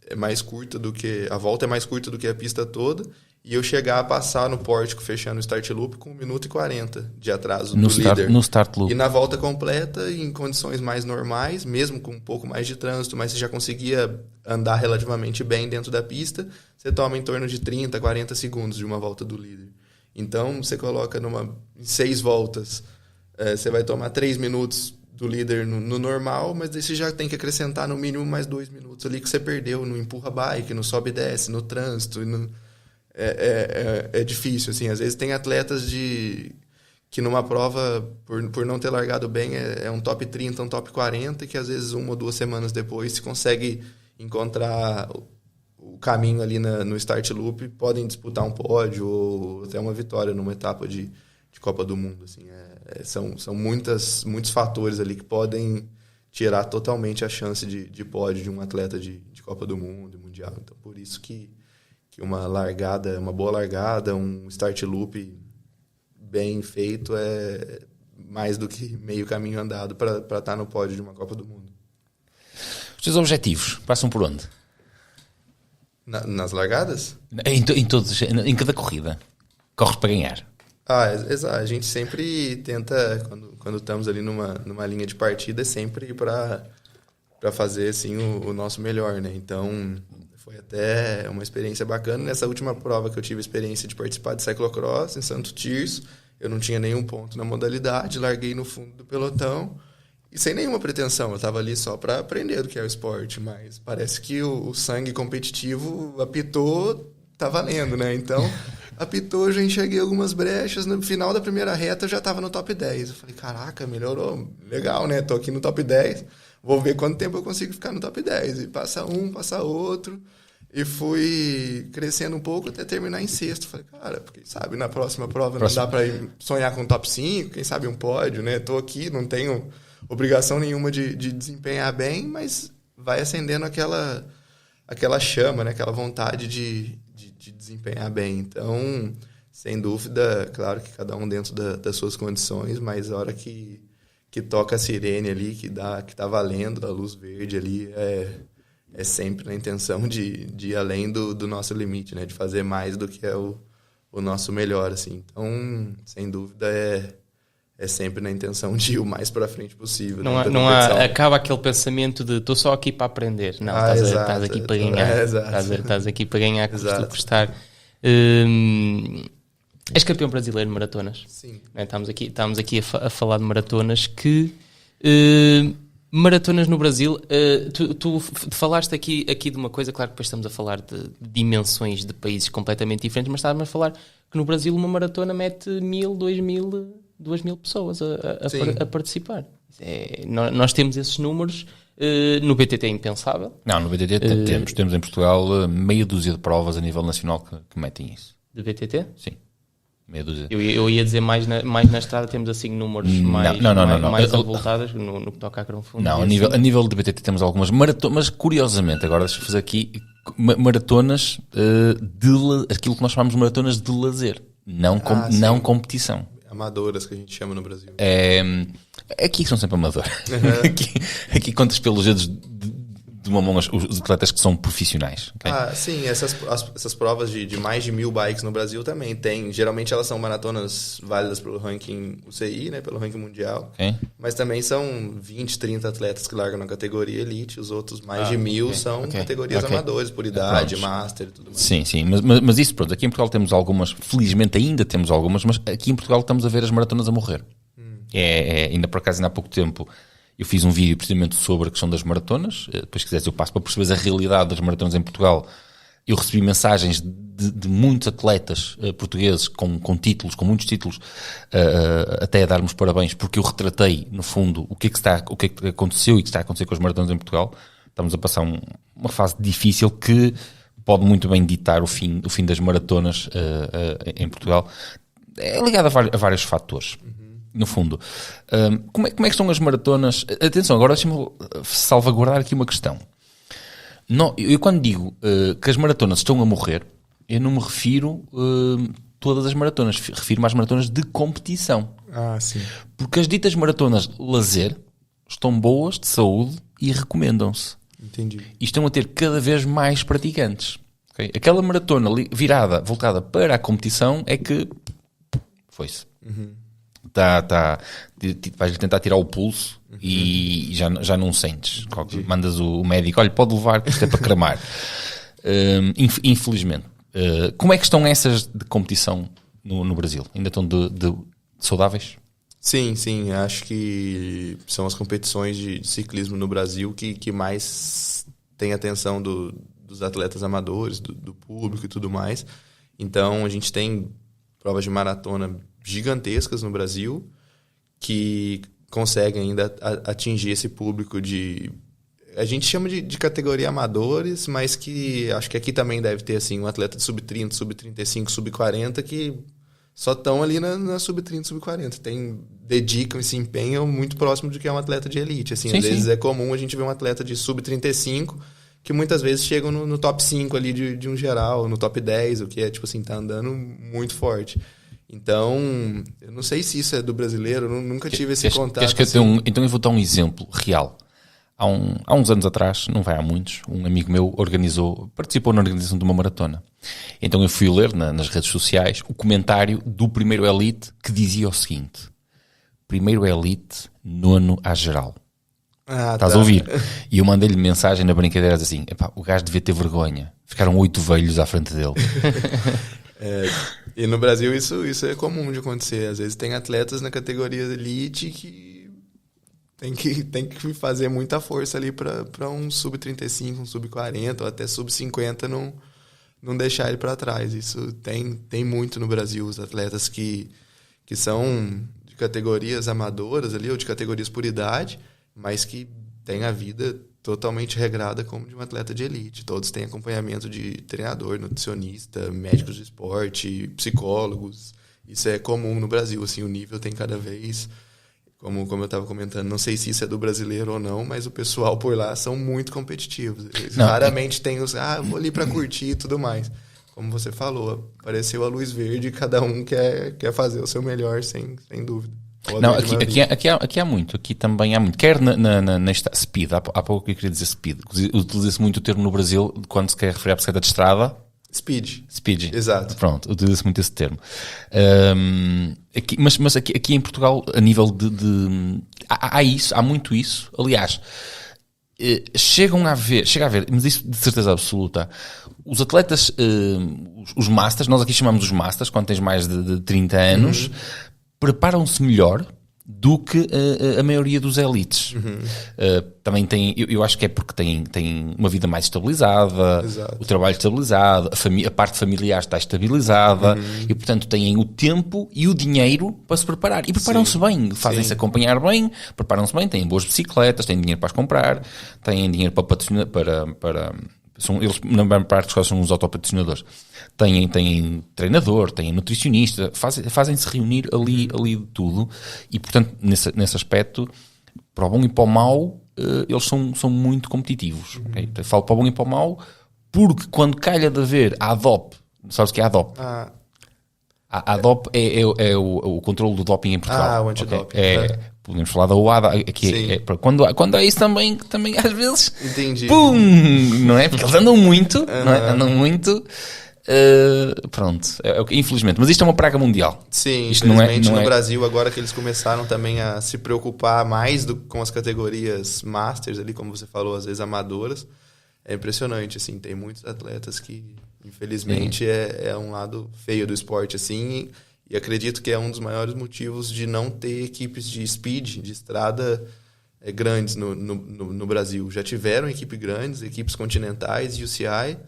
é mais curta do que... A volta é mais curta do que a pista toda, e eu chegar a passar no pórtico fechando o start loop com 1 minuto e 40 de atraso do líder. No start loop. E na volta completa, em condições mais normais, mesmo com um pouco mais de trânsito, mas você já conseguia andar relativamente bem dentro da pista, você toma em torno de 30, 40 segundos de uma volta do líder. Então, você coloca em 6 voltas, você vai tomar 3 minutos do líder no normal, mas daí você já tem que acrescentar no mínimo mais 2 minutos ali que você perdeu no empurra bike, no sobe e desce, no trânsito. É difícil, assim. Às vezes tem atletas que numa prova, por não ter largado bem, é um top 30, um top 40, que às vezes 1 ou 2 semanas depois se consegue encontrar o caminho ali no start loop, podem disputar um pódio ou até uma vitória numa etapa de Copa do Mundo. Assim. São muitos fatores ali que podem tirar totalmente a chance de pódio de um atleta de Copa do Mundo, Mundial. Então, por isso que uma boa largada, um start loop bem feito é mais do que meio caminho andado para estar no pódio de uma Copa do Mundo. Os teus objetivos passam por onde? Nas largadas? Em cada corrida. Corres para ganhar. Exato. A gente sempre tenta, quando estamos ali numa linha de partida, sempre ir para fazer assim, o nosso melhor, né? Então, foi até uma experiência bacana. Nessa última prova que eu tive a experiência de participar de cyclocross em Santo Tirso, eu não tinha nenhum ponto na modalidade, larguei no fundo do pelotão e sem nenhuma pretensão. Eu estava ali só para aprender do que é o esporte, mas parece que o sangue competitivo apitou, tá valendo, né? Então, apitou, eu já enxerguei algumas brechas. No final da primeira reta, eu já estava no top 10. Eu falei, caraca, melhorou. Legal, né? Tô aqui no top 10. Vou ver quanto tempo eu consigo ficar no top 10. E passa um, passa outro. E fui crescendo um pouco até terminar em 6º. Falei, cara, quem sabe na próxima prova não dá para sonhar com top 5, quem sabe um pódio, né? Tô aqui, não tenho obrigação nenhuma de desempenhar bem, mas vai acendendo aquela chama, né? Aquela vontade de desempenhar bem. Então, sem dúvida, claro que cada um dentro das suas condições, mas a hora que toca a sirene ali, que tá valendo, a luz verde ali, é sempre na intenção de ir além do nosso limite, né? De fazer mais do que é o nosso melhor, assim. Então, sem dúvida, é sempre na intenção de ir o mais para frente possível. Acaba aquele pensamento de estou só aqui para aprender. Não, estás aqui para ganhar. Estás aqui para ganhar, que custa custar. És campeão brasileiro de maratonas. Sim. Estamos aqui a falar de maratonas que... maratonas no Brasil, tu falaste aqui de uma coisa, claro que depois estamos a falar de dimensões de países completamente diferentes, mas estávamos a falar que no Brasil uma maratona mete 1.000, 2.000 pessoas a participar. Nós temos esses números, no BTT é impensável. Não, no BTT temos em Portugal meia dúzia de provas a nível nacional que metem isso. De BTT? Sim. Meia dúzia. Eu ia dizer mais na estrada temos assim números mais avultados no que toca a crowdfunding. Não, a nível de BTT temos algumas maratonas, mas curiosamente, agora deixa eu fazer aqui maratonas aquilo que nós chamamos de maratonas de lazer, não competição. Amadoras, que a gente chama no Brasil. Aqui são sempre amadores. Aqui contas pelos dedos de uma mão os atletas que são profissionais. Okay? Sim, essas provas de mais de 1000 bikes no Brasil também tem. Geralmente elas são maratonas válidas pelo ranking UCI, né, pelo ranking mundial. Okay. Mas também são 20, 30 atletas que largam na categoria elite. Os outros mais de 1000 são categorias amadores, por idade, master e tudo mais. Sim. Mas isso, pronto. Aqui em Portugal temos algumas, felizmente ainda temos algumas, mas aqui em Portugal estamos a ver as maratonas a morrer. Ainda por acaso, ainda há pouco tempo, eu fiz um vídeo precisamente sobre a questão das maratonas. Depois, se quiseres, eu passo para perceberes a realidade das maratonas em Portugal. Eu recebi mensagens de muitos atletas portugueses com muitos títulos, até a dar-nos parabéns, porque eu retratei, no fundo, o que é que aconteceu e que está a acontecer com as maratonas em Portugal. Estamos a passar uma fase difícil que pode muito bem ditar o fim das maratonas em Portugal. É ligado a vários fatores. No fundo, como é que estão as maratonas? Atenção, agora deixa-me salvaguardar aqui uma questão. Eu quando digo que as maratonas estão a morrer, eu não me refiro todas as maratonas, refiro-me às maratonas de competição. Sim. Porque as ditas maratonas lazer estão boas, de saúde e recomendam-se. Entendi. E estão a ter cada vez mais praticantes. Okay? Aquela maratona voltada para a competição é que foi-se. Vais tentar tirar o pulso e já não sentes. Mandas o médico, olha, pode levar, que isto é para cramar. Infelizmente. Como é que estão essas de competição no Brasil? Ainda estão de saudáveis? Sim. Acho que são as competições de ciclismo no Brasil que mais tem atenção dos atletas amadores, do público e tudo mais. Então, a gente tem provas de maratona gigantescas no Brasil que conseguem ainda atingir esse público a gente chama de categoria amadores, mas que acho que aqui também deve ter assim, um atleta de sub-30, sub-35, sub-40 que só estão ali na sub-30, sub-40. Dedicam e se empenham muito próximo do que é um atleta de elite. Assim, às vezes é comum a gente ver um atleta de sub-35 que muitas vezes chegam no top 5 ali de um geral, no top 10, o que é, tipo assim, tá andando muito forte. Então, eu não sei se isso é do brasileiro, eu nunca tive esse contato. Então eu vou dar um exemplo real. Há uns anos atrás, não vai há muitos, um amigo meu participou na organização de uma maratona. Então eu fui ler nas redes sociais o comentário do primeiro elite que dizia o seguinte: primeiro elite, nono à geral. Estás a ouvir? E eu mandei-lhe mensagem na brincadeira assim: o gajo devia ter vergonha. Ficaram 8 velhos à frente dele. E no Brasil isso é comum de acontecer. Às vezes tem atletas na categoria elite que tem que fazer muita força ali para um sub-35, um sub-40 ou até sub-50 não deixar ele para trás. Isso tem muito no Brasil, os atletas que são de categorias amadoras ali ou de categorias por idade, mas que têm a vida totalmente regrada como de um atleta de elite. Todos têm acompanhamento de treinador, nutricionista, médicos de esporte, psicólogos. Isso é comum no Brasil. Assim, o nível tem cada vez, como eu estava comentando, não sei se isso é do brasileiro ou não, mas o pessoal por lá são muito competitivos. Eles raramente têm vou ali para curtir e tudo mais. Como você falou, apareceu a luz verde, cada um quer fazer o seu melhor, sem dúvida. Não, aqui há muito, aqui também há muito. Quer nesta speed, há pouco eu queria dizer speed. Utiliza-se muito o termo no Brasil quando se quer referir à bicicleta de estrada. Speed. Exato. Pronto, utiliza-se muito esse termo. Mas aqui em Portugal, a nível há muito isso. Aliás, chega a ver, mas isso de certeza absoluta. Os atletas, os masters, nós aqui chamamos os masters, quando tens mais de 30 anos, preparam-se melhor do que a maioria dos elites. Também eu acho que é porque têm uma vida mais estabilizada, o trabalho estabilizado, a parte familiar está estabilizada e, portanto, têm o tempo e o dinheiro para se preparar. E preparam-se bem, fazem-se acompanhar bem, preparam-se bem, têm boas bicicletas, têm dinheiro para as comprar, têm dinheiro para patrocinar, para eles, na maior parte dos casos, são os autopatrocinadores. Têm treinador, têm nutricionista, fazem-se reunir ali de tudo. E, portanto, nesse aspecto, para o bom e para o mau, eles são muito competitivos. Okay? Falo para o bom e para o mau, porque quando calha de haver a ADOP, sabes o que é a ADOP? A ADOP é o controle do doping em Portugal. O antidoping. Okay? Podemos falar da UADA, aqui quando é isso também às vezes, entendi. Pum, não é? Porque eles andam muito, não é? Andam muito, pronto, infelizmente, mas isto é uma praga mundial. Sim, isto infelizmente não é... no Brasil, agora que eles começaram também a se preocupar mais com as categorias Masters ali, como você falou, às vezes amadoras, é impressionante, assim, tem muitos atletas que, infelizmente, é um lado feio do esporte, assim, e acredito que é um dos maiores motivos de não ter equipes de speed, de estrada grandes no Brasil. Já tiveram equipes grandes, continentais, UCI,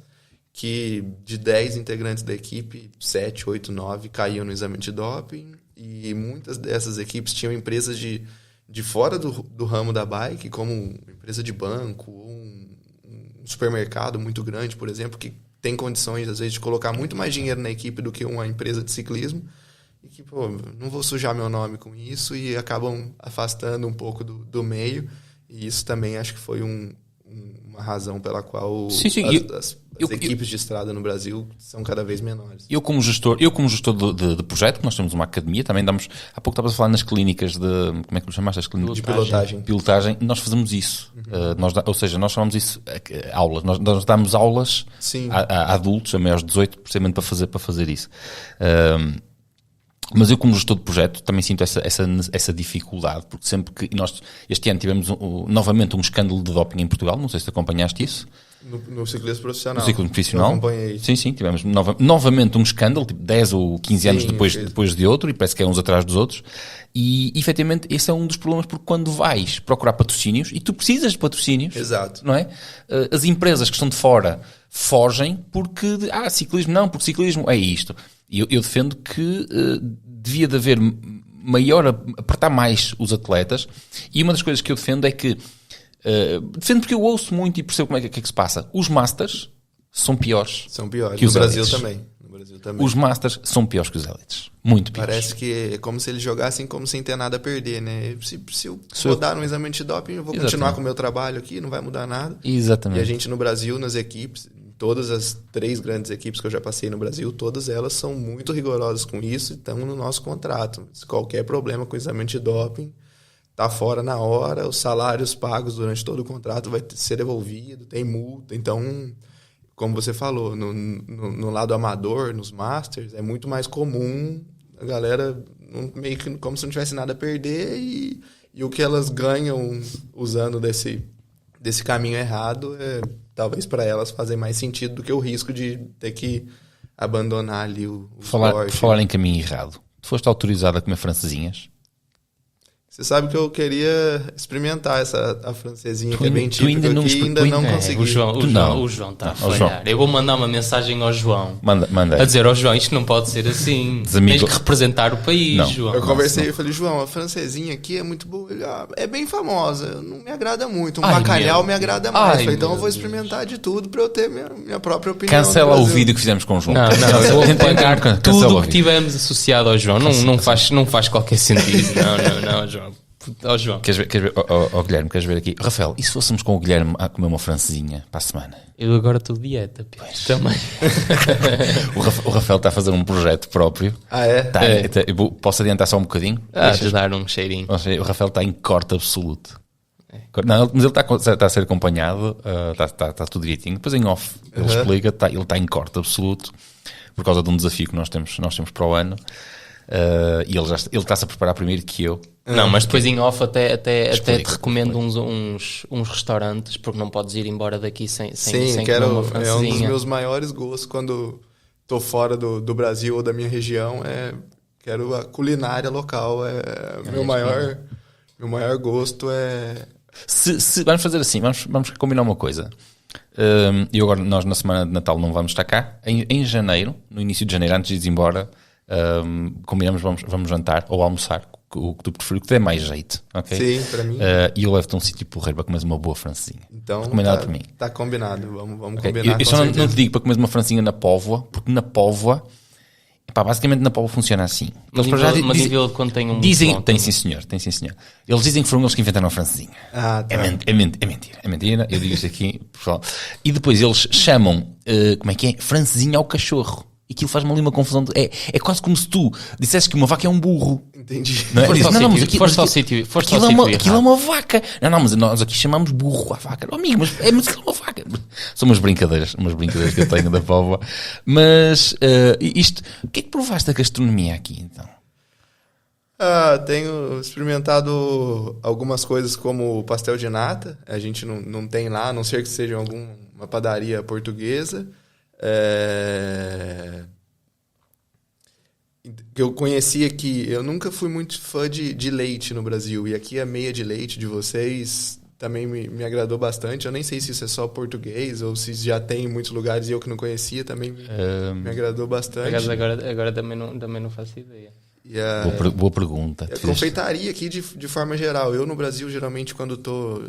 que de 10 integrantes da equipe, 7, 8, 9 caíam no exame de doping, e muitas dessas equipes tinham empresas de fora do ramo da bike, como empresa de banco, ou um supermercado muito grande, por exemplo, que tem condições, às vezes, de colocar muito mais dinheiro na equipe do que uma empresa de ciclismo, e que, não vou sujar meu nome com isso, e acabam afastando um pouco do meio, e isso também acho que foi uma razão pela qual as equipes de estrada no Brasil são cada vez menores. Eu como gestor de projeto, nós temos uma academia, também damos, há pouco estavas a falar nas clínicas como é que nos chamaste? As clínicas de pilotagem, nós fazemos isso. Ou seja, nós chamamos isso aulas. Nós damos aulas a adultos, a maiores de 18, precisamente para fazer isso. Mas eu, como gestor de projeto, também sinto essa dificuldade, porque sempre que nós, este ano tivemos novamente um escândalo de doping em Portugal, não sei se acompanhaste isso. No ciclismo profissional. No ciclismo profissional. Eu acompanhei. Sim, tivemos novamente um escândalo, tipo 10 ou 15 anos depois de outro, e parece que é uns atrás dos outros. E, efetivamente, esse é um dos problemas, porque quando vais procurar patrocínios, e tu precisas de patrocínios, exato, não é? As empresas que estão de fora fogem porque, ciclismo não, porque ciclismo é isto. E eu defendo que devia de haver apertar mais os atletas, e uma das coisas que eu defendo é que defendo porque eu ouço muito e percebo como é que se passa. Os Masters são piores. São piores. Que os Brasil elites. também. No Brasil também. Os Masters são piores que os elites. Muito piores. Parece que é como se eles jogassem como sem ter nada a perder, né? Se eu rodar um exame de doping, eu vou continuar com o meu trabalho aqui, não vai mudar nada. Exatamente. E a gente no Brasil, nas equipes, todas as 3 grandes equipes que eu já passei no Brasil, todas elas são muito rigorosas com isso e estão no nosso contrato. Se qualquer problema com o exame de doping, tá fora na hora, os salários pagos durante todo o contrato vai ser devolvido, tem multa. Então, como você falou, no lado amador, nos Masters, é muito mais comum a galera meio que como se não tivesse nada a perder, e o que elas ganham usando desse caminho errado talvez para elas fazer mais sentido do que o risco de ter que abandonar ali o esporte. Falar em caminho errado. Tu foste autorizado a comer francesinhas? Você sabe que eu queria experimentar a francesinha, que é bem típica, ainda não consegui. O João está a falhar. João. Eu vou mandar uma mensagem ao João. Manda. A dizer, João, isto não pode ser assim. Tens que representar o país, não. João. Eu conversei e falei, João, a francesinha aqui é muito boa. Ele, é bem famosa, não me agrada muito. Bacalhau me agrada mais. Falei, então eu vou experimentar de tudo para eu ter minha própria opinião. Cancela o vídeo que fizemos com o João. Não, eu vou apagar tudo o que tivemos associado ao João. Não faz qualquer sentido. Não, João. João. Queres ver, Guilherme, queres ver aqui? Rafael, e se fôssemos com o Guilherme a comer uma francesinha para a semana? Eu agora estou de dieta, também. O Rafael está a fazer um projeto próprio. Posso adiantar só um bocadinho? De dar um cheirinho. O Rafael está em corte absoluto. Não, mas ele está a ser acompanhado, está tudo direitinho. Depois em off ele explica, ele está em corte absoluto por causa de um desafio que nós temos para o ano. E ele está-se a preparar primeiro que eu. Não, mas depois em off até te recomendo uns restaurantes, porque não podes ir embora daqui sem comer uma francesinha. É um dos meus maiores gostos quando estou fora do Brasil ou da minha região. Quero a culinária local. Meu maior gosto é... Vamos fazer assim, vamos combinar uma coisa. E agora nós na semana de Natal não vamos estar cá. Em janeiro, no início de janeiro, antes de ir embora, combinamos, vamos jantar ou almoçar o que tu preferes, o que te dê mais jeito, ok? Sim, para mim. E eu levo-te a um sítio porreiro para comeres uma boa francesinha. Então, recomendado por mim. Tá combinado. Vamos Okay? combinar. Eu só não te digo para comeres uma francesinha na Póvoa, porque na Póvoa, basicamente na Póvoa funciona assim. Mas em Vila de Conde tem um... Dizem, tem sim senhor. Eles dizem que foram eles que inventaram a francesinha. Tá. É mentira. Eu digo isto aqui, pessoal. E depois eles chamam, como é que é? Francesinha ao cachorro. E aquilo faz-me ali uma confusão. É quase como se tu dissesses que uma vaca é um burro. Entendi. Não é? Foste ao sítio aquilo é uma vaca. Não, mas nós aqui chamamos burro à vaca. Oh, amigo, mas aquilo é uma vaca. São umas brincadeiras que eu tenho da Póvoa. Mas isto, o que é que provaste da gastronomia aqui, então? Tenho experimentado algumas coisas como o pastel de nata. A gente não tem lá, a não ser que seja alguma padaria portuguesa. Eu conheci aqui, eu nunca fui muito fã de leite no Brasil, e aqui a meia de leite de vocês também me agradou bastante. Eu nem sei se isso é só português ou se já tem em muitos lugares e eu que não conhecia também me agradou bastante. Agora também não faço ideia. Boa pergunta. A confeitaria aqui de forma geral. Eu no Brasil, geralmente, quando estou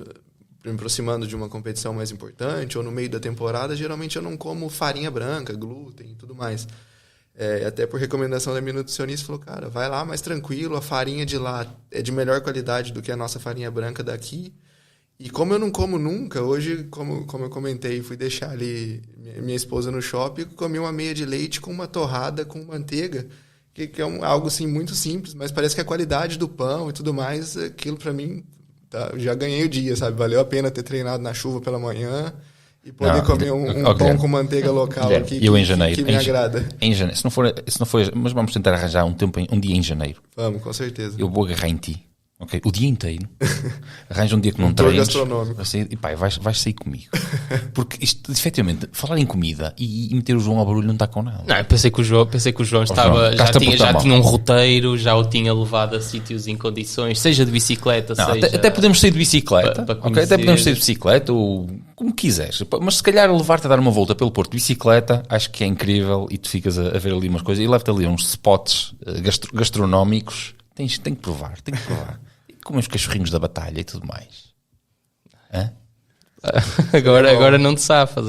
me aproximando de uma competição mais importante ou no meio da temporada, geralmente eu não como farinha branca, glúten e tudo mais. Até por recomendação da minha nutricionista, falou, cara, vai lá mais tranquilo, a farinha de lá é de melhor qualidade do que a nossa farinha branca daqui. E como eu não como nunca, hoje, como eu comentei, fui deixar ali minha esposa no shopping, comi uma meia de leite com uma torrada com manteiga, que é algo assim muito simples, mas parece que a qualidade do pão e tudo mais, aquilo para mim, já ganhei o dia, sabe? Valeu a pena ter treinado na chuva pela manhã e poder comer um pão com manteiga local aqui que me agrada. Em janeiro, se não for, mas vamos tentar arranjar um dia em janeiro. Vamos, com certeza. Eu vou agarrar em ti. Okay? O dia inteiro. Arranja um dia que não treines. Gastronómico. E pá, vais sair comigo. Porque isto, efetivamente, falar em comida e meter o João ao barulho não está com nada. Não, eu pensei que o João estava, já tinha um roteiro, já o tinha levado a sítios em condições, seja de bicicleta, seja... Até podemos sair de bicicleta. Okay? Até podemos sair de bicicleta ou como quiseres. Mas se calhar levar-te a dar uma volta pelo Porto de bicicleta, acho que é incrível e tu ficas a ver ali umas coisas e leva-te ali uns spots gastronómicos. Tem que provar. Como os cachorrinhos da batalha e tudo mais. Hã? Agora não te safas.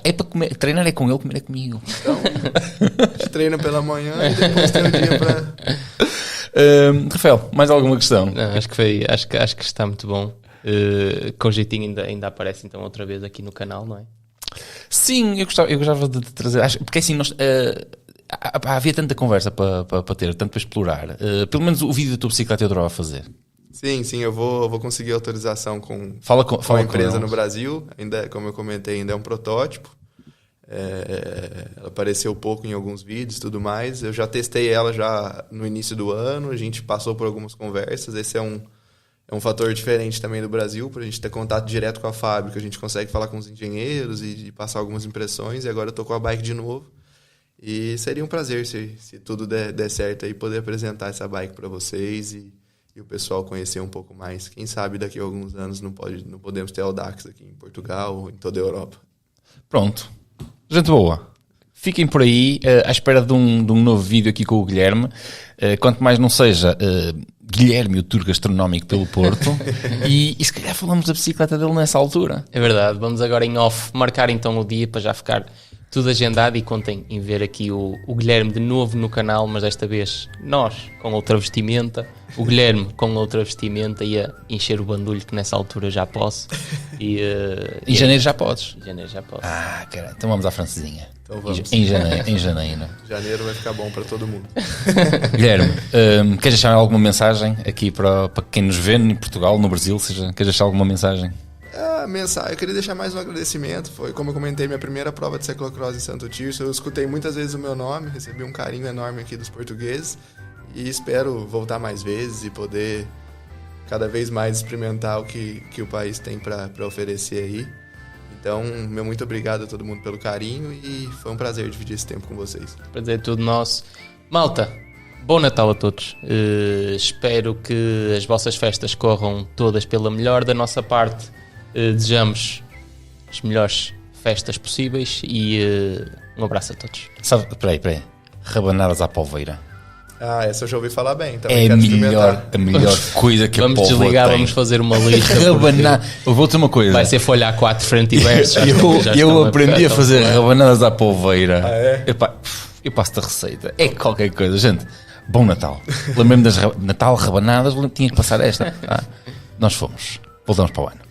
É para comer. Treinar é com ele, comer é comigo. Então, treina pela manhã e depois tem um dia para... Rafael, mais alguma questão? Não, acho que está muito bom. Com jeitinho ainda aparece então outra vez aqui no canal, não é? Sim, eu gostava de trazer. Porque assim, nós... havia tanta conversa para ter, tanto para explorar. Pelo menos o vídeo da tua bicicleta eu adorava fazer. Sim, eu vou conseguir autorização com a empresa no Brasil. Ainda, como eu comentei, ainda é um protótipo. Ela apareceu pouco em alguns vídeos e tudo mais. Eu já testei ela já no início do ano. A gente passou por algumas conversas. Esse é um fator diferente também do Brasil, para a gente ter contato direto com a fábrica. A gente consegue falar com os engenheiros e passar algumas impressões. E agora eu estou com a bike de novo. E seria um prazer, se tudo der certo, aí poder apresentar essa bike para vocês e o pessoal conhecer um pouco mais. Quem sabe daqui a alguns anos não podemos ter Audax aqui em Portugal ou em toda a Europa. Pronto. Gente boa. Fiquem por aí à espera de um novo vídeo aqui com o Guilherme. Quanto mais não seja Guilherme, o tour gastronómico pelo Porto. e se calhar falamos da bicicleta dele nessa altura. É verdade. Vamos agora em off marcar então o dia para já ficar... tudo agendado e contem em ver aqui o Guilherme de novo no canal, mas desta vez nós com outra vestimenta, o Guilherme com outra vestimenta e a encher o bandulho que nessa altura já posso. Em janeiro já podes. Em janeiro já posso. Caralho, então vamos à francesinha. Então vamos. Em janeiro. Janeiro vai ficar bom para todo mundo. Guilherme, queres deixar alguma mensagem aqui para quem nos vê em Portugal, no Brasil? Queres deixar alguma mensagem? Eu queria deixar mais um agradecimento. Foi, como eu comentei, minha primeira prova de ciclocross em Santo Tirso. Eu escutei muitas vezes o meu nome, recebi um carinho enorme aqui dos portugueses e espero voltar mais vezes e poder cada vez mais experimentar o que o país tem para oferecer aí. Então, meu muito obrigado a todo mundo pelo carinho e foi um prazer dividir esse tempo com vocês. Prazer é tudo nosso. Malta, bom Natal a todos. Espero que as vossas festas corram todas pela melhor. Da nossa parte, desejamos as melhores festas possíveis e um abraço a todos. Peraí. Rabanadas à polveira. Ah, essa eu já ouvi falar bem. Também É quero a melhor coisa que Vamos a Póvoa desligar, tem. vamos fazer uma lista. Rabanar. Eu vou dizer uma coisa. Vai ser folha a 4 frente e verso. Eu aprendi a fazer rabanadas à polveira. Ah, é? Epá, eu passo-te a receita. É qualquer coisa. Gente, bom Natal. Lembrei-me das Natal rabanadas, tinha que passar esta. Nós fomos. Voltamos para o ano.